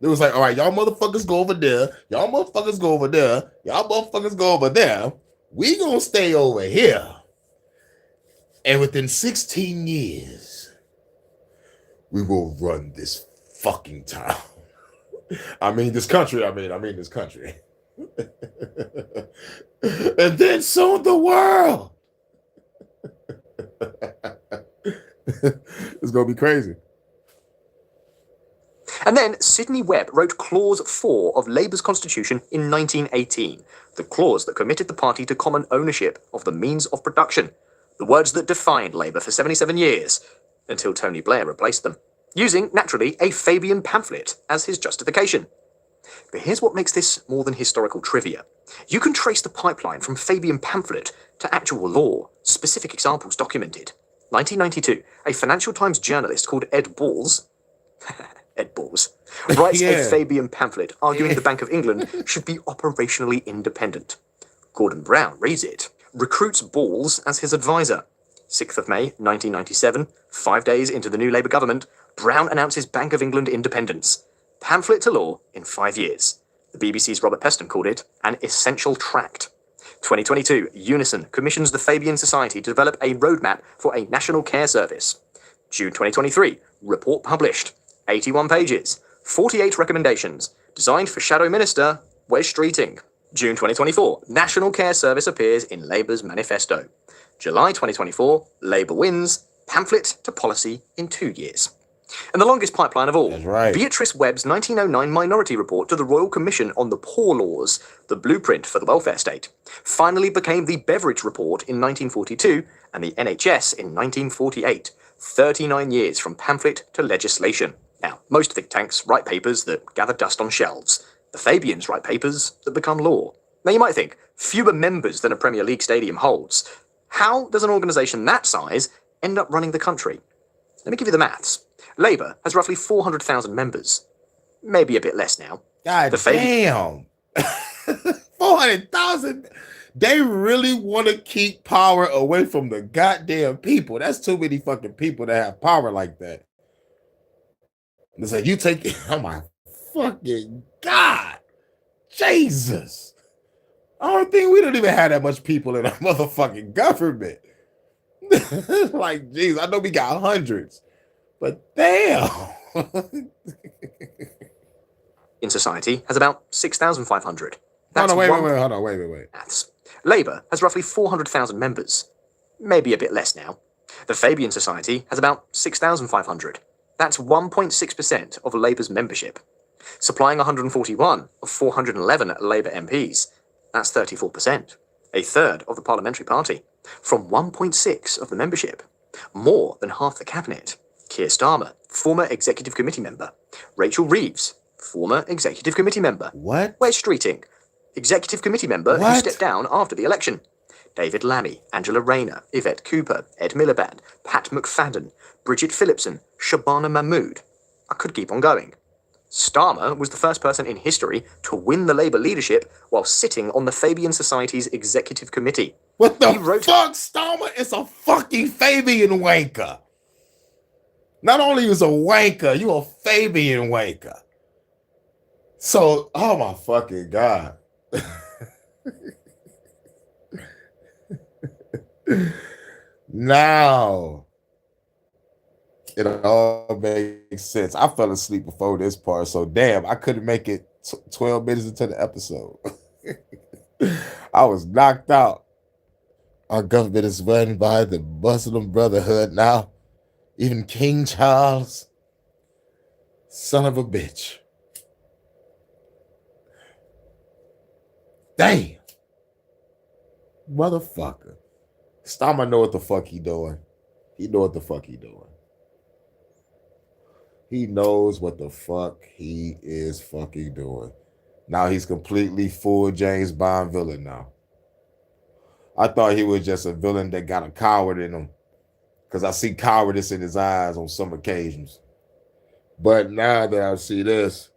It was like, all right, y'all motherfuckers go over there. Y'all motherfuckers go over there. Y'all motherfuckers go over there. We gonna stay over here. And within 16 years, we will run this fucking town. I mean this country. I mean this country. And then soon the world. It's gonna be crazy.
And then Sidney Webb wrote Clause 4 of Labour's Constitution in 1918, the clause that committed the party to common ownership of the means of production, the words that defined Labour for 77 years, until Tony Blair replaced them, using, naturally, a Fabian pamphlet as his justification. But here's what makes this more than historical trivia. You can trace the pipeline from Fabian pamphlet to actual law, specific examples documented. 1992, a Financial Times journalist called Ed Balls writes a Fabian pamphlet arguing the Bank of England should be operationally independent. Gordon Brown reads it, recruits Balls as his advisor. 6th of May, 1997, 5 days into the new Labour government, Brown announces Bank of England independence. Pamphlet to law in 5 years. The BBC's Robert Peston called it an essential tract. 2022, Unison commissions the Fabian Society to develop a roadmap for a national care service. June 2023, report published. 81 pages, 48 recommendations, designed for Shadow Minister Wes Streeting. June 2024, National Care Service appears in Labour's manifesto. July 2024, Labour wins, pamphlet to policy in 2 years. And the longest pipeline of all, Beatrice Webb's 1909 Minority Report to the Royal Commission on the Poor Laws, the blueprint for the welfare state, finally became the Beveridge Report in 1942 and the NHS in 1948, 39 years from pamphlet to legislation. Now, most think tanks write papers that gather dust on shelves. The Fabians write papers that become law. Now, you might think, fewer members than a Premier League stadium holds. How does an organisation that size end up running the country? Let me give you the maths. Labour has roughly 400,000 members. Maybe a bit less now.
God damn. 400,000? They really want to keep power away from the goddamn people. That's too many fucking people to have power like that. It's like, you take it. Oh my fucking God. Jesus. I don't think we don't even have that much people in our motherfucking government. Like, geez, I know we got hundreds, but damn.
In society has about 6,500.
Hold on, wait.
Maths. Labour has roughly 400,000 members. Maybe a bit less now. The Fabian Society has about 6,500. That's 1.6% of Labour's membership. Supplying 141 of 411 Labour MPs. That's 34%. A third of the parliamentary party. From 1.6 of the membership. More than half the cabinet. Keir Starmer, former executive committee member. Rachel Reeves, former executive committee member.
What?
Wes Streeting, executive committee member who stepped down after the election. David Lammy, Angela Rayner, Yvette Cooper, Ed Miliband, Pat McFadden, Bridget Phillipson, Shabana Mahmood. I could keep on going. Starmer was the first person in history to win the Labour leadership while sitting on the Fabian Society's executive committee.
What the fuck? Starmer is a fucking Fabian wanker. Not only is a wanker, you a Fabian wanker. So, oh my fucking God. Now it all makes sense. I fell asleep before this part, so damn, I couldn't make it 12 minutes into the episode. I was knocked out. Our government is run by the Muslim Brotherhood now. Even King Charles, son of a bitch. Damn. Motherfucker. Starmer know what the fuck he doing. He know what the fuck he doing. He knows what the fuck he is fucking doing. Now he's completely full James Bond villain now. I thought he was just a villain that got a coward in him. Because I see cowardice in his eyes on some occasions. But now that I see this,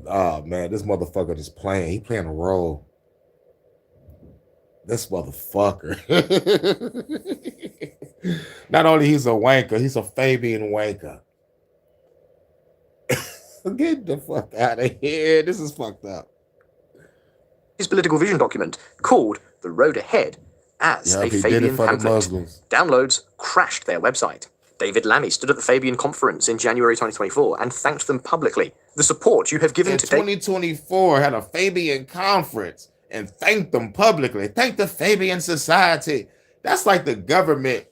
oh man, this motherfucker just playing. He playing a role. This motherfucker. Not only he's a wanker, he's a Fabian wanker. Get the fuck out of here. This is fucked up.
His political vision document, called The Road Ahead, as a Fabian pamphlet. Downloads crashed their website. David Lammy stood at the Fabian conference in January 2024 and thanked them publicly. The support you have given to
2024 had a Fabian conference and thanked them publicly. Thank the Fabian Society. That's like the government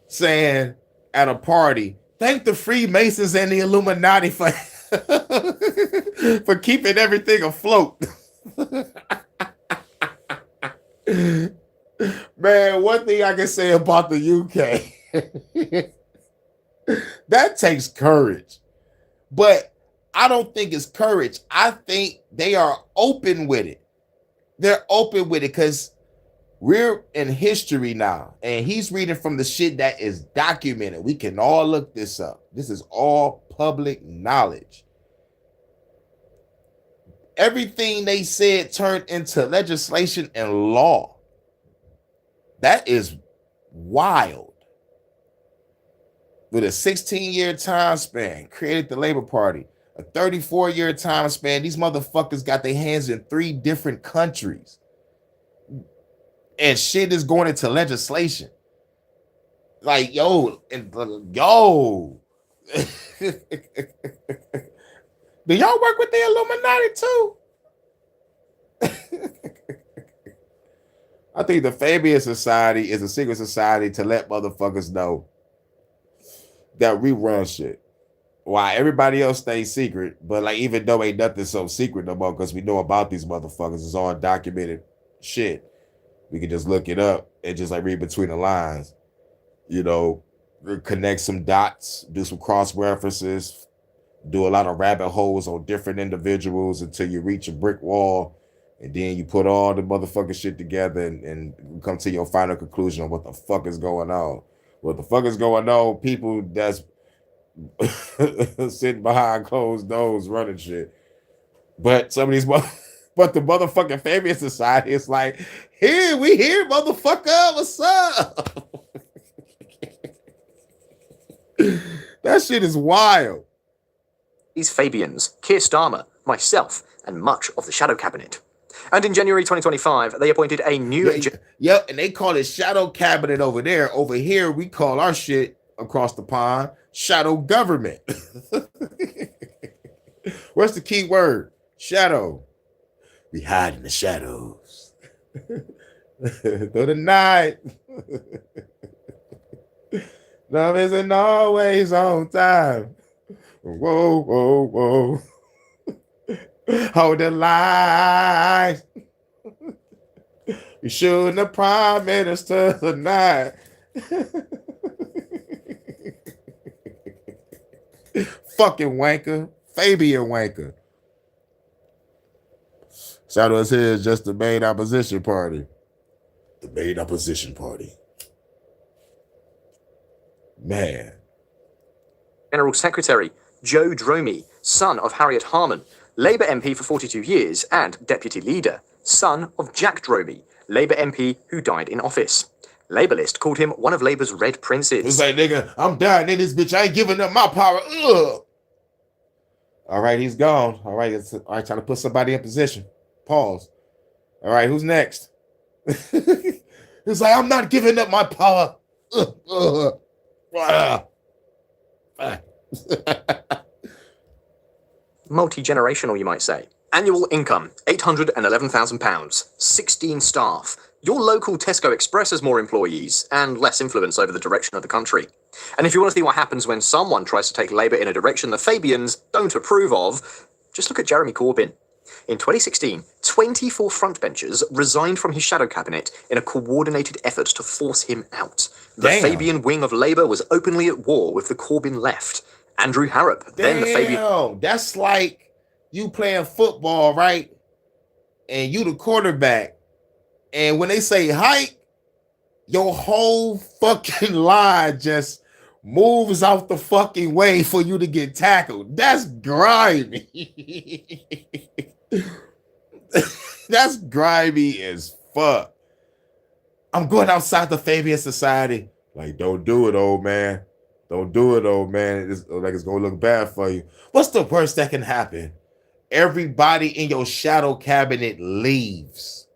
saying at a party, thank the Freemasons and the Illuminati for, for keeping everything afloat. Man, one thing I can say about the UK, that takes courage. But I don't think it's courage. I think they are open with it. They're open with it because we're in history now, and he's reading from the shit that is documented. We can all look this up. This is all public knowledge. Everything they said turned into legislation and law. That is wild. With a 16-year time span, created the Labor Party. A 34-year time span, these motherfuckers got their hands in 3 different countries. And shit is going into legislation. Like, yo. Do y'all work with the Illuminati too? I think the Fabian Society is a secret society to let motherfuckers know that we run shit. Why everybody else stays secret, but like even though ain't nothing so secret no more because we know about these motherfuckers, it's all documented shit. We can just look it up and just like read between the lines, you know, connect some dots, do some cross references, do a lot of rabbit holes on different individuals until you reach a brick wall. And then you put all the motherfucking shit together and come to your final conclusion on what the fuck is going on. What the fuck is going on? People that's sitting behind closed doors running shit. But some of these but the motherfucking Fabian Society is like, here, we here, motherfucker, what's up? That shit is wild.
These Fabians, Keir Starmer, myself, and much of the Shadow Cabinet. And in January 2025, they appointed a new...
Yep, and they call it Shadow Cabinet over there. Over here, we call our shit across the pond Shadow Government. What's the key word? Shadow. We hide in the shadows. Through the night. Love isn't always on time. Whoa, whoa, whoa. Hold the line. You shooting the Prime Minister tonight. Fucking wanker. Fabian wanker. Shadows here is just the main opposition party. The main opposition party. Man.
General Secretary Joe Dromey, son of Harriet Harman, Labour MP for 42 years and Deputy Leader, son of Jack Dromey, Labour MP who died in office. Labour List called him one of Labour's Red Princes.
It's like, nigga, I'm dying in this bitch. I ain't giving up my power. Ugh. All right, he's gone. All right, trying to put somebody in position. Pause. All right, who's next? It's like, I'm not giving up my power.
Multi-generational, you might say. Annual income, £811,000, 16 staff. Your local Tesco Express has more employees and less influence over the direction of the country. And if you want to see what happens when someone tries to take Labour in a direction the Fabians don't approve of, just look at Jeremy Corbyn. In 2016, 24 frontbenchers resigned from his shadow cabinet in a coordinated effort to force him out. The Fabian wing of Labour was openly at war with the Corbyn left. Andrew Harrop, then the Fabian...
That's like you playing football, right? And you the quarterback. And when they say hike, your whole fucking line just moves out the fucking way for you to get tackled. That's grimy. That's grimy as fuck. I'm going outside the Fabian Society. Like, don't do it, old man. Don't do it, old man. It's like it's gonna look bad for you. What's the worst that can happen? Everybody in your shadow cabinet leaves.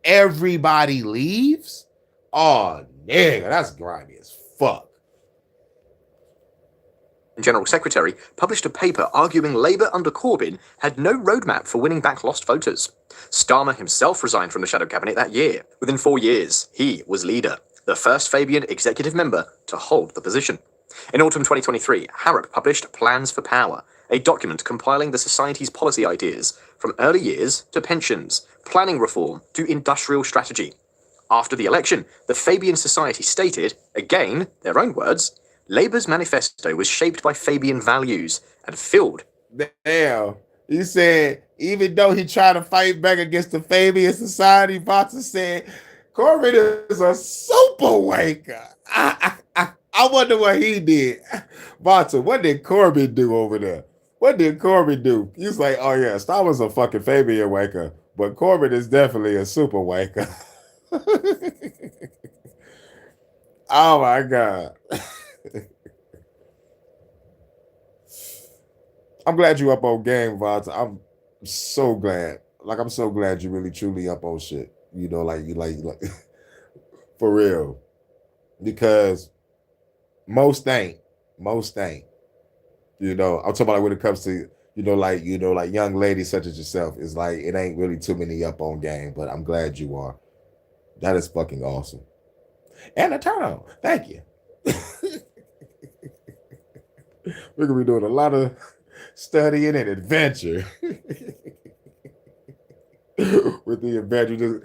Everybody leaves? Oh, nigga, that's grimy as fuck.
General Secretary published a paper arguing Labour under Corbyn had no roadmap for winning back lost voters. Starmer himself resigned from the shadow cabinet that year. Within 4 years, he was leader, the first Fabian executive member to hold the position. In autumn 2023, Harrop published Plans for Power, a document compiling the society's policy ideas, from early years to pensions, planning reform to industrial strategy. After the election, the Fabian Society stated, again, their own words, Labour's manifesto was shaped by Fabian values and filled
Damn. He said, even though he tried to fight back against the Fabian Society, Boxer said, Corbin is a super waker. I wonder what he did. Boxer, what did Corbin do over there? What did Corbin do? He's like, oh yeah, Star was a fucking Fabian waker, but Corbin is definitely a super waker. Oh my God. I'm glad you up on game, Vons. I'm so glad. Like, I'm so glad you really truly up on shit. You know, like you like for real. Because most ain't. You know, I'm talking about like when it comes to, like young ladies such as yourself, it's like it ain't really too many up on game, but I'm glad you are. That is fucking awesome. And a turn on. Thank you. We're gonna be doing a lot of studying and adventure. With the adventure,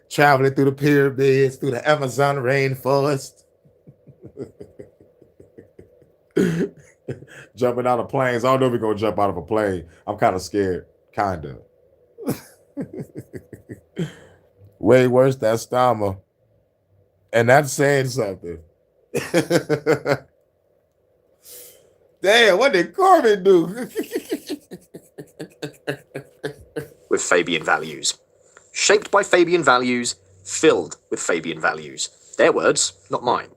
traveling through the pyramids, through the Amazon rainforest. Jumping out of planes. I don't know if we're gonna jump out of a plane. I'm kind of scared. Kinda. Way worse than Stama. And that's saying something. Damn, what did Corbin do?
With Fabian values. Shaped by Fabian values, filled with Fabian values. Their words, not mine.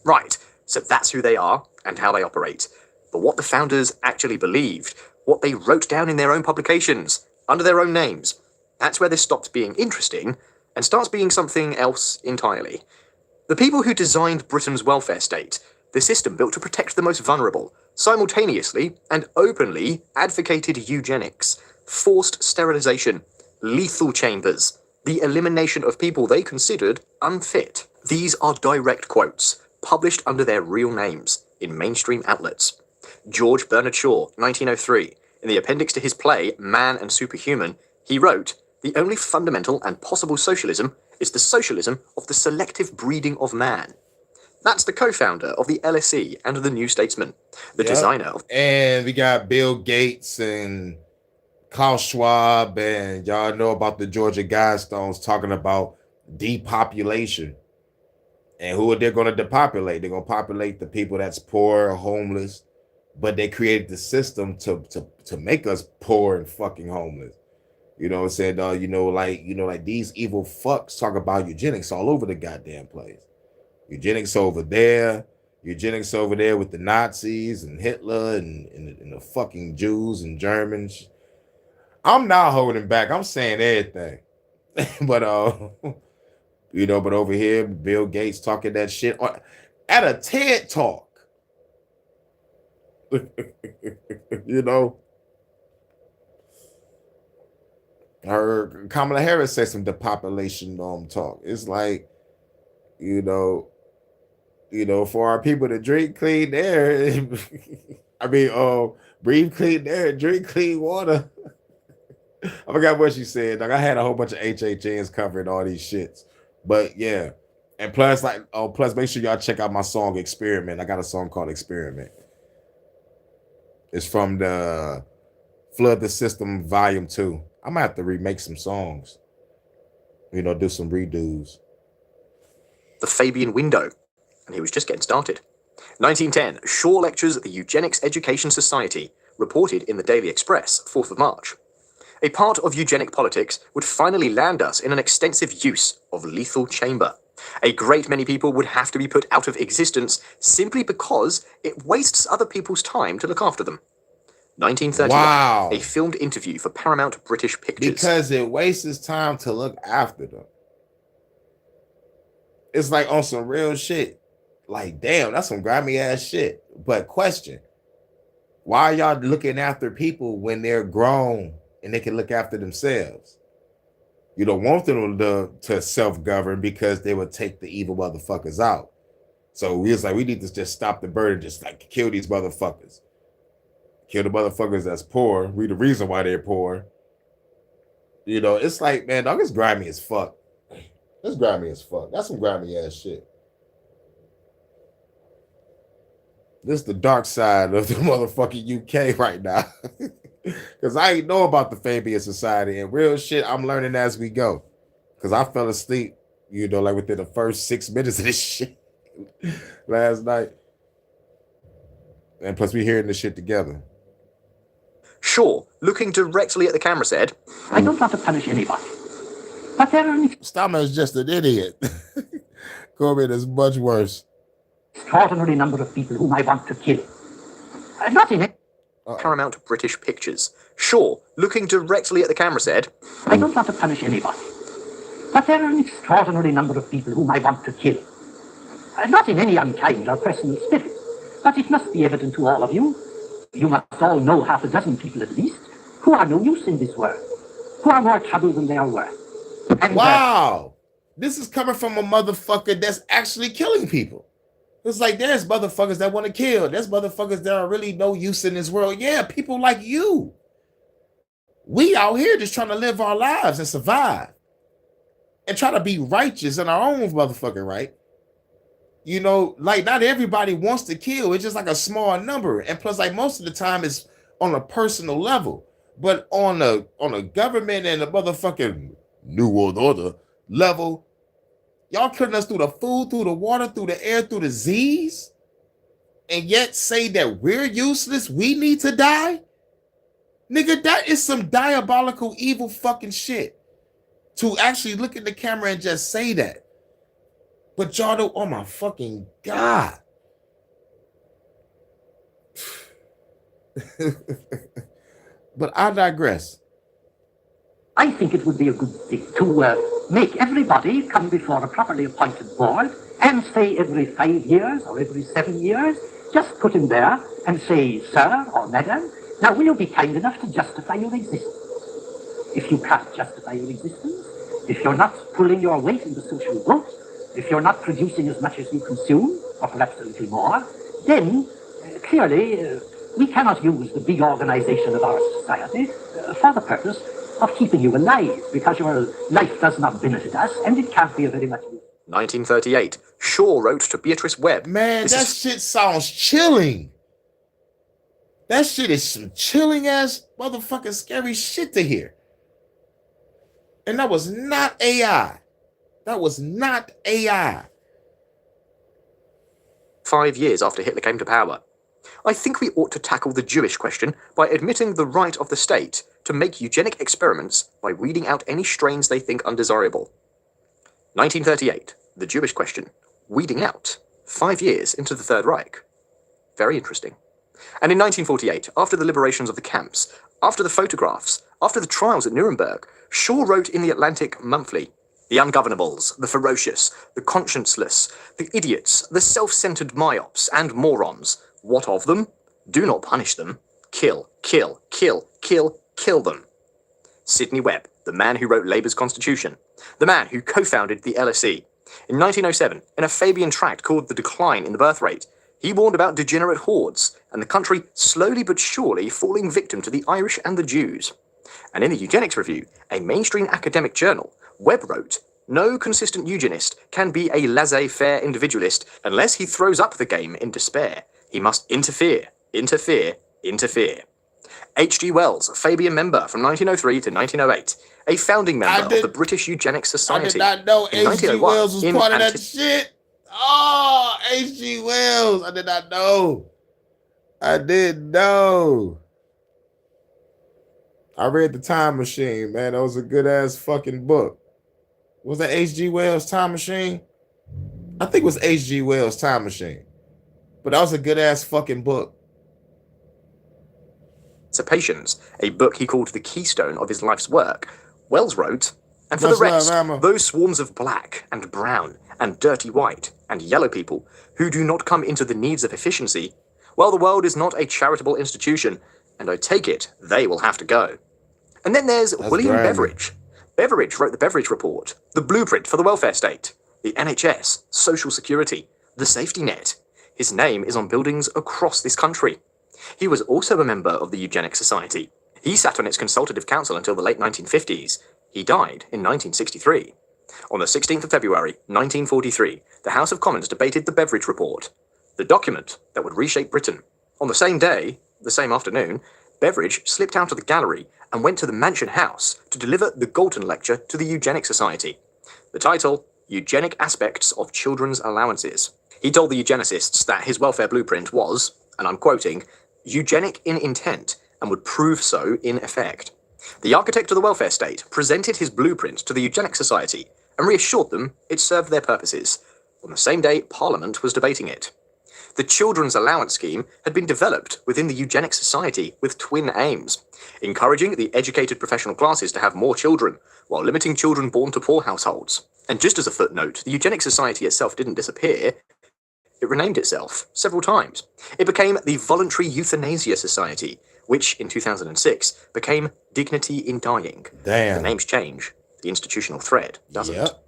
Right, so that's who they are and how they operate. But what the founders actually believed, what they wrote down in their own publications, under their own names, that's where this stops being interesting and starts being something else entirely. The people who designed Britain's welfare state, the system built to protect the most vulnerable, simultaneously and openly advocated eugenics, forced sterilization, lethal chambers, the elimination of people they considered unfit. These are direct quotes, published under their real names in mainstream outlets. George Bernard Shaw, 1903, in the appendix to his play Man and Superhuman, he wrote, "The only fundamental and possible socialism is the socialism of the selective breeding of man." That's the co-founder of the LSE and the New Statesman, the designer of...
And we got Bill Gates and Klaus Schwab, and y'all know about the Georgia Guidestones talking about depopulation. And who are they going to depopulate? They're going to populate the people that's poor or homeless, but they created the system to make us poor and fucking homeless. You know what I'm saying? Like these evil fucks talk about eugenics all over the goddamn place. Eugenics over there with the Nazis and Hitler and the fucking Jews and Germans. I'm not holding back. I'm saying everything. But but over here, Bill Gates talking that shit at a TED talk. Her Kamala Harris said some depopulation talk. It's like, for our people to drink clean air, breathe clean air, drink clean water. I forgot what she said. Like, I had a whole bunch of HHNs covering all these shits. But yeah. And plus make sure y'all check out my song Experiment. I got a song called Experiment. It's from the Flood the System Volume 2. I'm gonna have to remake some songs. Do some redos.
The Fabian window. And he was just getting started. 1910, Shaw lectures at the Eugenics Education Society, reported in the Daily Express, 4th of March. A part of eugenic politics would finally land us in an extensive use of lethal chamber. A great many people would have to be put out of existence simply because it wastes other people's time to look after them. 1931,
wow.
A filmed interview for Paramount British Pictures.
Because it wastes his time to look after them. It's like on some real shit. Like, damn, that's some grimy ass shit. But question, why are y'all looking after people when they're grown and they can look after themselves? You don't want them to self-govern because they would take the evil motherfuckers out. So we was like, we need to just stop the bird and just like kill these motherfuckers. Kill the motherfuckers that's poor. We the reason why they're poor. It's like, man, dog, it's grimy as fuck. It's grimy as fuck. That's some grimy ass shit. This is the dark side of the motherfucking UK right now. Because I ain't know about the Fabian Society, and real shit, I'm learning as we go. Because I fell asleep, like within the first 6 minutes of this shit last night. And plus, we hearing this shit together.
Shaw, looking directly at the camera, said,
I don't want to punish anybody. But there are an
Stama is just an idiot. Corbyn is much worse.
extraordinary number of people whom I want to kill. Not in it.
Paramount British Pictures. Shaw, looking directly at the camera, said,
I don't want to punish anybody. But there are an extraordinary number of people whom I want to kill. Not in any unkind or personal spirit. But it must be evident to all of you. You must all know half a dozen people at least who are no use in this world. Who are more trouble than they are worth. And,
wow. This is coming from a motherfucker that's actually killing people. It's like there's motherfuckers that want to kill. There's motherfuckers that are really no use in this world. Yeah, people like you. We out here just trying to live our lives and survive. And try to be righteous in our own motherfucking right. Like not everybody wants to kill. It's just like a small number. And plus, like most of the time it's on a personal level. But on a government and a motherfucking New World Order level, y'all killing us through the food, through the water, through the air, through the Z's, and yet say that we're useless, we need to die? Nigga, that is some diabolical, evil fucking shit. To actually look at the camera and just say that. But y'all don't, oh my fucking God. But I digress.
I think it would be a good thing to make everybody come before a properly appointed board and say every 5 years or every 7 years, just put him there and say, sir or madam, now will you be kind enough to justify your existence? If you can't justify your existence, if you're not pulling your weight in the social vote, if you're not producing as much as you consume, or perhaps a little more, then clearly we cannot use the big organization of our society for the purpose of keeping you alive, because your life does not benefit us, and it can't be a very much use.
1938. Shaw wrote to Beatrice Webb.
Man, shit sounds chilling. That shit is some chilling ass motherfucking scary shit to hear. And that was not AI. That was not AI.
5 years after Hitler came to power. I think we ought to tackle the Jewish question by admitting the right of the state to make eugenic experiments by weeding out any strains they think undesirable. 1938. The Jewish question. Weeding out. 5 years into the Third Reich. Very interesting. And in 1948, after the liberations of the camps, after the photographs, after the trials at Nuremberg, Shaw wrote in the Atlantic Monthly, the ungovernables, the ferocious, the conscienceless, the idiots, the self-centered myops and morons. What of them? Do not punish them. Kill, kill, kill, kill, kill them. Sidney Webb, the man who wrote Labour's Constitution, the man who co-founded the LSE. In 1907, in a Fabian tract called The Decline in the Birth Rate, he warned about degenerate hordes and the country slowly but surely falling victim to the Irish and the Jews. And in the Eugenics Review, a mainstream academic journal, Webb wrote, no consistent eugenist can be a laissez-faire individualist unless he throws up the game in despair. He must interfere, interfere, interfere. H.G. Wells, Fabian member from 1903 to 1908, a founding member of the British Eugenics Society.
I did not know H.G. Wells was part of that shit. Oh, H.G. Wells. I did not know. I didn't know. I read The Time Machine, man. That was a good-ass fucking book. Was that H.G. Wells' Time Machine? I think it was H.G. Wells' Time Machine. But that was a good-ass fucking book.
Patience, a book he called the keystone of his life's work, Wells wrote, and for the rest, those swarms of black and brown and dirty white and yellow people who do not come into the needs of efficiency, well, the world is not a charitable institution, and I take it they will have to go. And then there's William Beveridge. Beveridge wrote the Beveridge Report, the blueprint for the welfare state, the NHS, social security, the safety net. His name is on buildings across this country. He was also a member of the Eugenics Society. He sat on its consultative council until the late 1950s. He died in 1963. On the 16th of February, 1943, the House of Commons debated the Beveridge Report. the document that would reshape Britain. On the same day, the same afternoon, Beveridge slipped out of the gallery and went to the Mansion House to deliver the Galton Lecture to the Eugenics Society. The title, Eugenic Aspects of Children's Allowances. He told the eugenicists that his welfare blueprint was, and I'm quoting, eugenic in intent and would prove so in effect. The architect of the welfare state presented his blueprint to the Eugenics Society and reassured them it served their purposes. On the same day, Parliament was debating it. The Children's Allowance Scheme had been developed within the Eugenics Society with twin aims, encouraging the educated professional classes to have more children, while limiting children born to poor households. And just as a footnote, the Eugenics Society itself didn't disappear. It renamed itself several times. It became the Voluntary Euthanasia Society, which in 2006 became Dignity in Dying.
Damn.
The names change, the institutional thread doesn't.
Yep.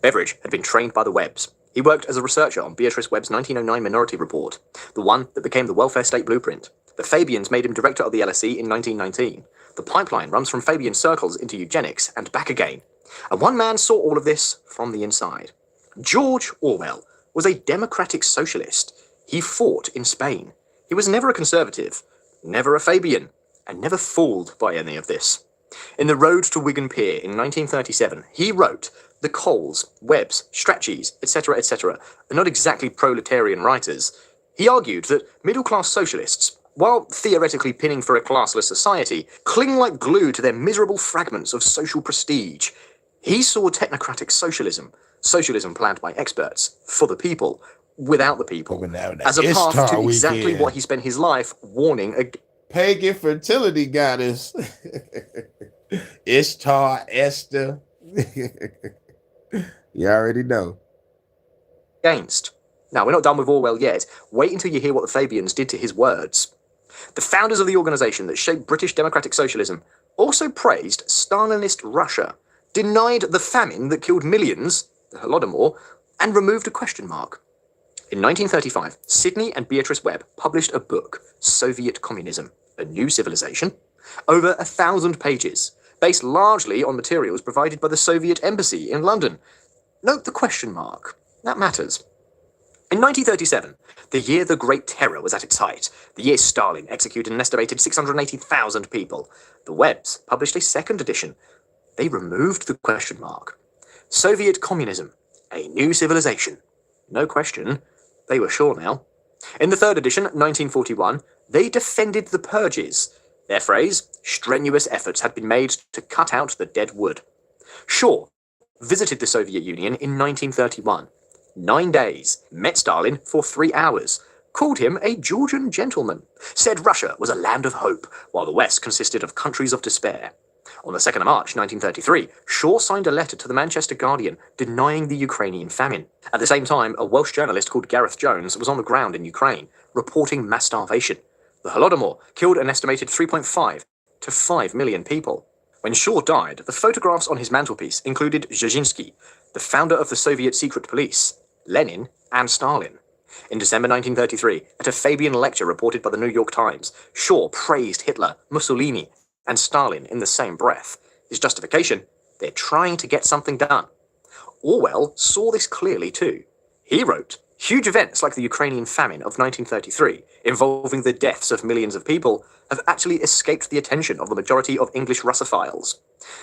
Beveridge had been trained by the Webbs. He worked as a researcher on Beatrice Webb's 1909 Minority Report, the one that became the Welfare State Blueprint. The Fabians made him director of the LSE in 1919. The pipeline runs from Fabian circles into eugenics and back again. And one man saw all of this from the inside. George Orwell was a democratic socialist. He fought in Spain. He was never a conservative, never a Fabian, and never fooled by any of this. In The Road to Wigan Pier in 1937, he wrote, the Coles, Webbs, Strachey's, etc., etc., are not exactly proletarian writers. He argued that middle-class socialists, while theoretically pinning for a classless society, cling like glue to their miserable fragments of social prestige. He saw technocratic socialism, socialism planned by experts, for the people, without the people, as a path to exactly what he spent his life warning against.
Pagan fertility goddess. Ishtar, Esther. You already know.
Now, we're not done with Orwell yet. Wait until you hear what the Fabians did to his words. The founders of the organisation that shaped British democratic socialism also praised Stalinist Russia, denied the famine that killed millions, the Holodomor, and removed a question mark. In 1935, Sidney and Beatrice Webb published a book, Soviet Communism, A New Civilization, over 1,000 pages, based largely on materials provided by the Soviet Embassy in London. Note the question mark. That matters. In 1937, the year the Great Terror was at its height, the year Stalin executed an estimated 680,000 people, the Webbs published a second edition. They removed the question mark. Soviet Communism, A New Civilization. No question. They were sure now. In the third edition, 1941, they defended the purges. Their phrase, strenuous efforts had been made to cut out the dead wood. Shaw visited the Soviet Union in 1931. 9 days, met Stalin for 3 hours, called him a Georgian gentleman, said Russia was a land of hope, while the West consisted of countries of despair. On the 2nd of March 1933, Shaw signed a letter to the Manchester Guardian denying the Ukrainian famine. At the same time, a Welsh journalist called Gareth Jones was on the ground in Ukraine, reporting mass starvation. The Holodomor killed an estimated 3.5 to 5 million people. When Shaw died, the photographs on his mantelpiece included Dzerzhinsky, the founder of the Soviet secret police, Lenin, and Stalin. In December 1933, at a Fabian lecture reported by the New York Times, Shaw praised Hitler, Mussolini, and Stalin in the same breath. His justification? They're trying to get something done. Orwell saw this clearly too. He wrote, huge events like the Ukrainian famine of 1933, involving the deaths of millions of people, have actually escaped the attention of the majority of English Russophiles.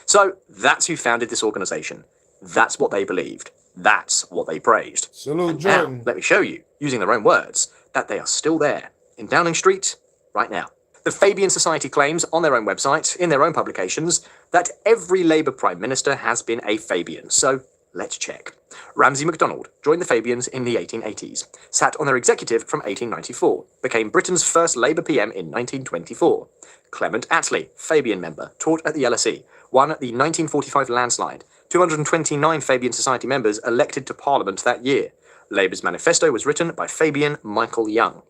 So that's who founded this organisation. That's what they believed. That's what they praised.
Salute,
and
Jordan.
now, let me show you, using their own words, that they are still there, in Downing Street, right now. The Fabian Society claims on their own website, in their own publications, that every Labour Prime Minister has been a Fabian. So let's check. Ramsay MacDonald joined the Fabians in the 1880s, sat on their executive from 1894, became Britain's first Labour PM in 1924. Clement Attlee, Fabian member, taught at the LSE, won the 1945 landslide. 229 Fabian Society members elected to Parliament that year. Labour's manifesto was written by Fabian Michael Young.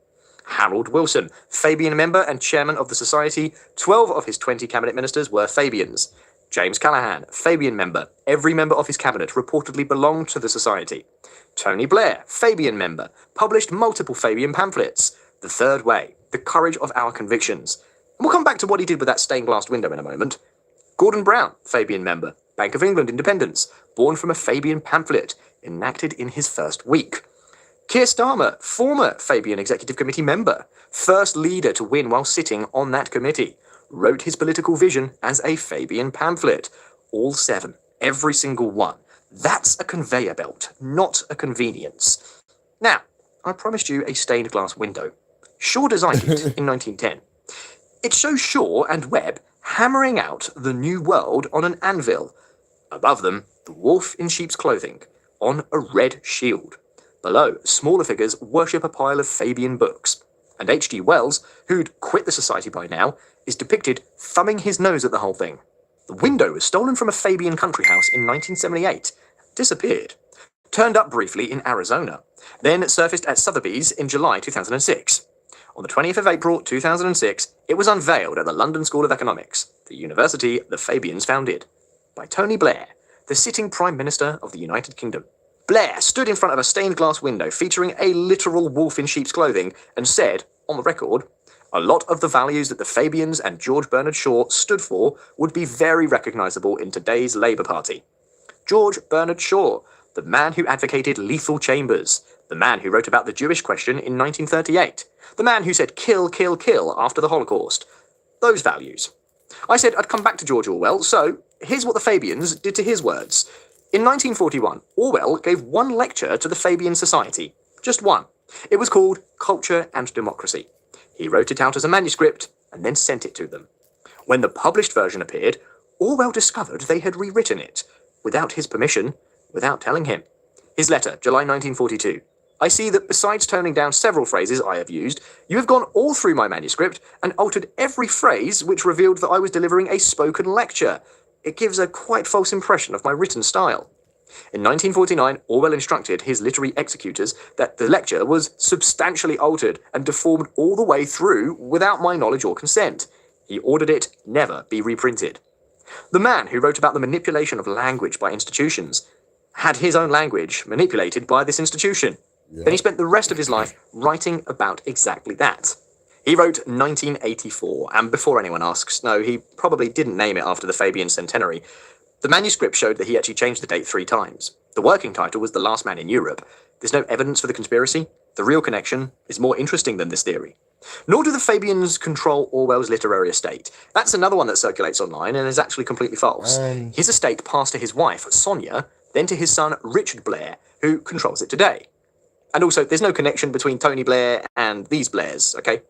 Harold Wilson, Fabian member and chairman of the Society, 12 of his 20 cabinet ministers were Fabians. James Callaghan, Fabian member, every member of his cabinet reportedly belonged to the Society. Tony Blair, Fabian member, published multiple Fabian pamphlets. The Third Way, The Courage of Our Convictions. And we'll come back to what he did with that stained glass window in a moment. Gordon Brown, Fabian member, Bank of England independence, born from a Fabian pamphlet, enacted in his first week. Keir Starmer, former Fabian Executive Committee member, first leader to win while sitting on that committee, wrote his political vision as a Fabian pamphlet. All 7, every single one. That's a conveyor belt, not a convenience. Now, I promised you a stained glass window. Shaw designed it in 1910. It shows Shaw and Webb hammering out the new world on an anvil. Above them, the wolf in sheep's clothing, on a red shield. Below, smaller figures worship a pile of Fabian books. And H.G. Wells, who'd quit the society by now, is depicted thumbing his nose at the whole thing. The window was stolen from a Fabian country house in 1978, disappeared, turned up briefly in Arizona, then surfaced at Sotheby's in July 2006. On the 20th of April 2006, it was unveiled at the London School of Economics, the university the Fabians founded, by Tony Blair, the sitting Prime Minister of the United Kingdom. Blair stood in front of a stained glass window featuring a literal wolf in sheep's clothing and said, on the record, a lot of the values that the Fabians and George Bernard Shaw stood for would be very recognisable in today's Labour Party. George Bernard Shaw, the man who advocated lethal chambers, the man who wrote about the Jewish question in 1938, the man who said kill, kill, kill after the Holocaust. Those values. I said I'd come back to George Orwell, so here's what the Fabians did to his words. In 1941, Orwell gave one lecture to the Fabian Society. Just one. It was called Culture and Democracy. He wrote it out as a manuscript and then sent it to them. When the published version appeared, Orwell discovered they had rewritten it, without his permission, without telling him. His letter, July 1942. I see that besides toning down several phrases I have used, you have gone all through my manuscript and altered every phrase which revealed that I was delivering a spoken lecture. It gives a quite false impression of my written style. In 1949, Orwell instructed his literary executors that the lecture was substantially altered and deformed all the way through without my knowledge or consent. He ordered it never be reprinted. The man who wrote about the manipulation of language by institutions had his own language manipulated by this institution. Yeah. Then he spent the rest of his life writing about exactly that. He wrote 1984, and before anyone asks, no, he probably didn't name it after the Fabian centenary. The manuscript showed that he actually changed the date 3 times. The working title was The Last Man in Europe. There's no evidence for the conspiracy. The real connection is more interesting than this theory. Nor do the Fabians control Orwell's literary estate. That's another one that circulates online and is actually completely false. His estate passed to his wife, Sonia, then to his son, Richard Blair, who controls it today. And also, there's no connection between Tony Blair and these Blairs, okay?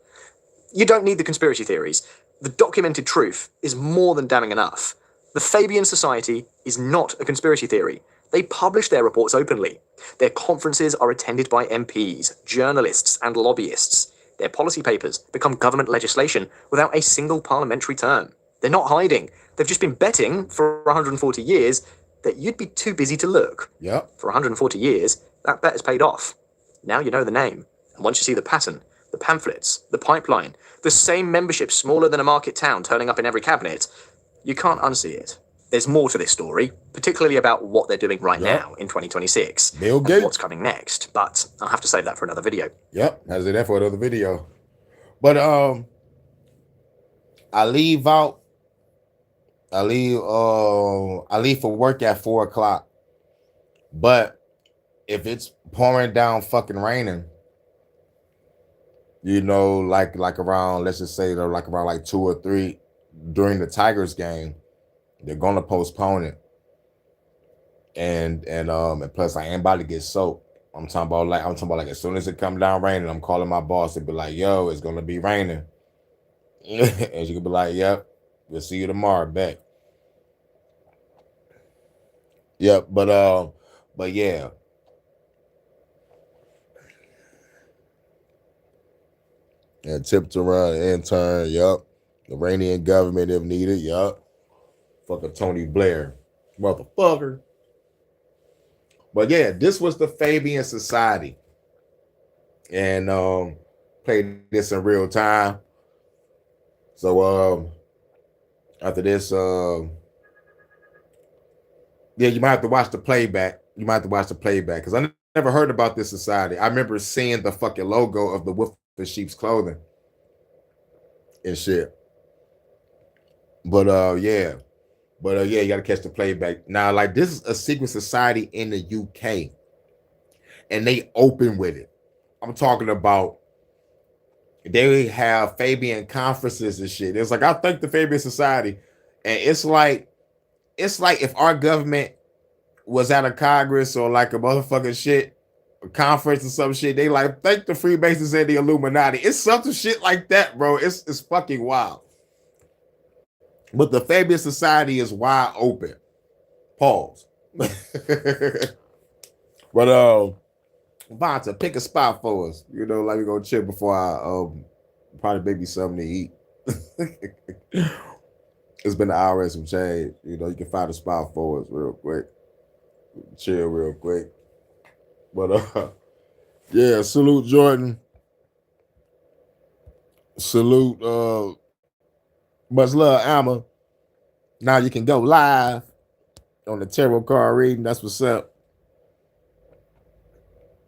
You don't need the conspiracy theories. The documented truth is more than damning enough. The Fabian Society is not a conspiracy theory. They publish their reports openly. Their conferences are attended by MPs, journalists, and lobbyists. Their policy papers become government legislation without a single parliamentary term. They're not hiding. They've just been betting for 140 years that you'd be too busy to look.
Yep.
For 140 years, that bet has paid off. Now you know the name. And once you see the pattern, the pamphlets, the pipeline, the same membership smaller than a market town turning up in every cabinet, you can't unsee it. There's more to this story, particularly about what they're doing right now in 2026.
Bill Gates.
And what's coming next, but I'll have to save that for another video.
Yep, that's it for another video. But I leave for work at 4 o'clock. But if it's pouring down fucking raining, you know, like around, let's just say like around like 2 or 3 during the Tigers game, they're gonna postpone it. And plus I ain't about to get soaked. I'm talking about like as soon as it come down raining, I'm calling my boss and be like, yo, it's gonna be raining. And she could be like, yep, we'll see you tomorrow, bet. Yep, but yeah. And tip to run, intern, yup. The Iranian government if needed, yup. Fucking Tony Blair, motherfucker. But yeah, this was the Fabian Society. And played this in real time. So after this, yeah, you might have to watch the playback. Because I never heard about this society. I remember seeing the fucking logo of the wolf in sheep's clothing and shit. But yeah, you gotta catch the playback. Now, like, this is a secret society in the UK, and they open with it. I'm talking about they have Fabian conferences and shit. It's like I thank the Fabian Society, and it's like if our government was at a Congress or like a motherfucking shit a conference or some shit, they like thank the Freemasons and the Illuminati. It's something shit like that, bro. It's fucking wild. But the Fabian Society is wide open. Pause. But Vonta, pick a spot for us. You know, like we gonna chill before I probably make me something to eat. It's been an hour and some change. You know, you can find a spot for us real quick. Chill real quick. But yeah, salute Jordan. Salute much love, Alma. Now you can go live on the tarot card reading. That's what's up.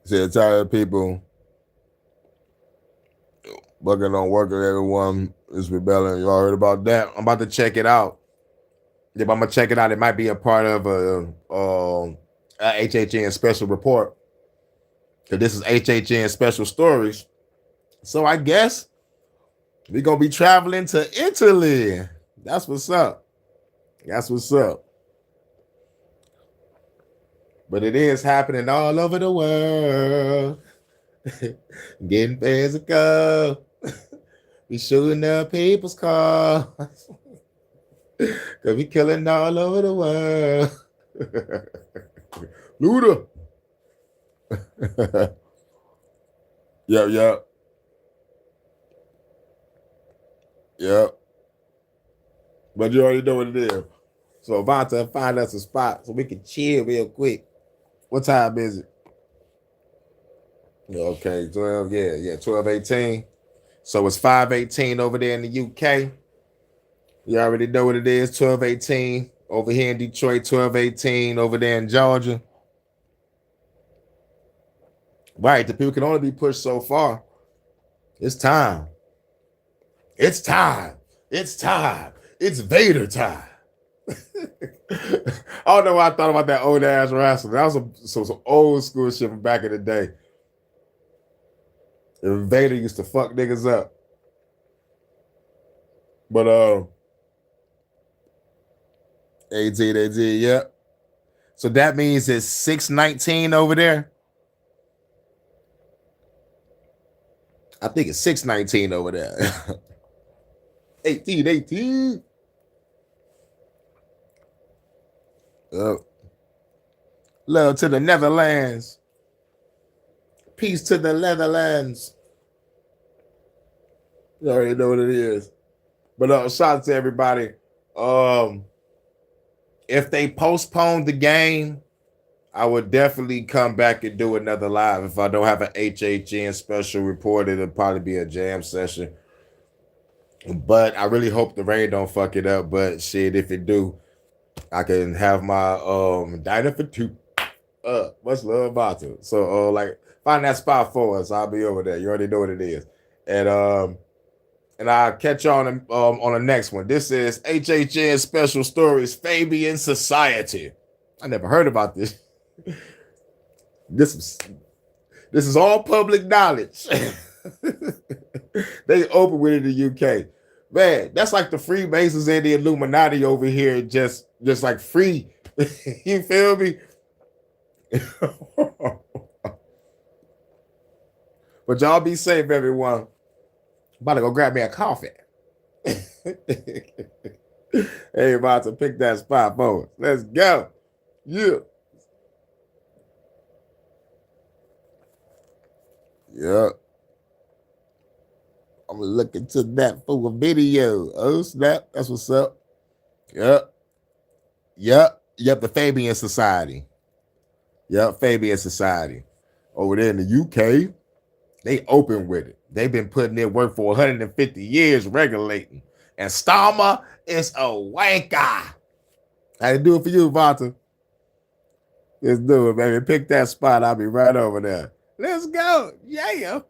See, tired people bugging on working, everyone is rebelling. Y'all heard about that? I'm about to check it out. If I'm gonna check it out, it might be a part of a HHN special report. Cause this is HHN special stories. So I guess we're gonna be traveling to Italy. That's what's up. That's what's up. But it is happening all over the world. Getting physical. We shooting up people's cars. Cause we killing all over the world. Luda. Yep. But you already know what it is. So Vonta, find us a spot so we can chill real quick. What time is it? Okay, 12, yeah, 12:18. So it's 5:18 over there in the UK. You already know what it is, 12:18 over here in Detroit, 12:18 over there in Georgia. Right, the people can only be pushed so far. It's time. It's time. It's time. It's Vader time. I don't know why I thought about that old ass wrestling. That was some old school shit from back in the day. And Vader used to fuck niggas up. But AD, yeah. So that means it's 6:19 over there. I think it's 6:19 over there. 18. Love to the Netherlands. Peace to the Netherlands. You already know what it is. But shout out to everybody. If they postpone the game, I would definitely come back and do another live. If I don't have an HHN special report, it'll probably be a jam session. But I really hope the rain don't fuck it up. But shit, if it do, I can have my diner for two. Much love about it. So like find that spot for us. I'll be over there. You already know what it is. And I'll catch you on the next one. This is HHN Special Stories Fabian Society. I never heard about this. This is all public knowledge. They open with it in the UK. Man, that's like the Freemasons and the Illuminati over here, just like free. You feel me? But y'all be safe, everyone. About to go grab me a coffee. Hey, about to pick that spot for us. Let's go. Yeah. Yeah. I'm looking to that for a video. Oh, snap. That's what's up. Yep. The Fabian Society. Yep, Fabian Society. Over there in the UK, they open with it. They've been putting their work for 150 years regulating. And Starmer is a wanker. How to do it for you, Vonta? Let's do it, baby. Pick that spot. I'll be right over there. Let's go. Yeah.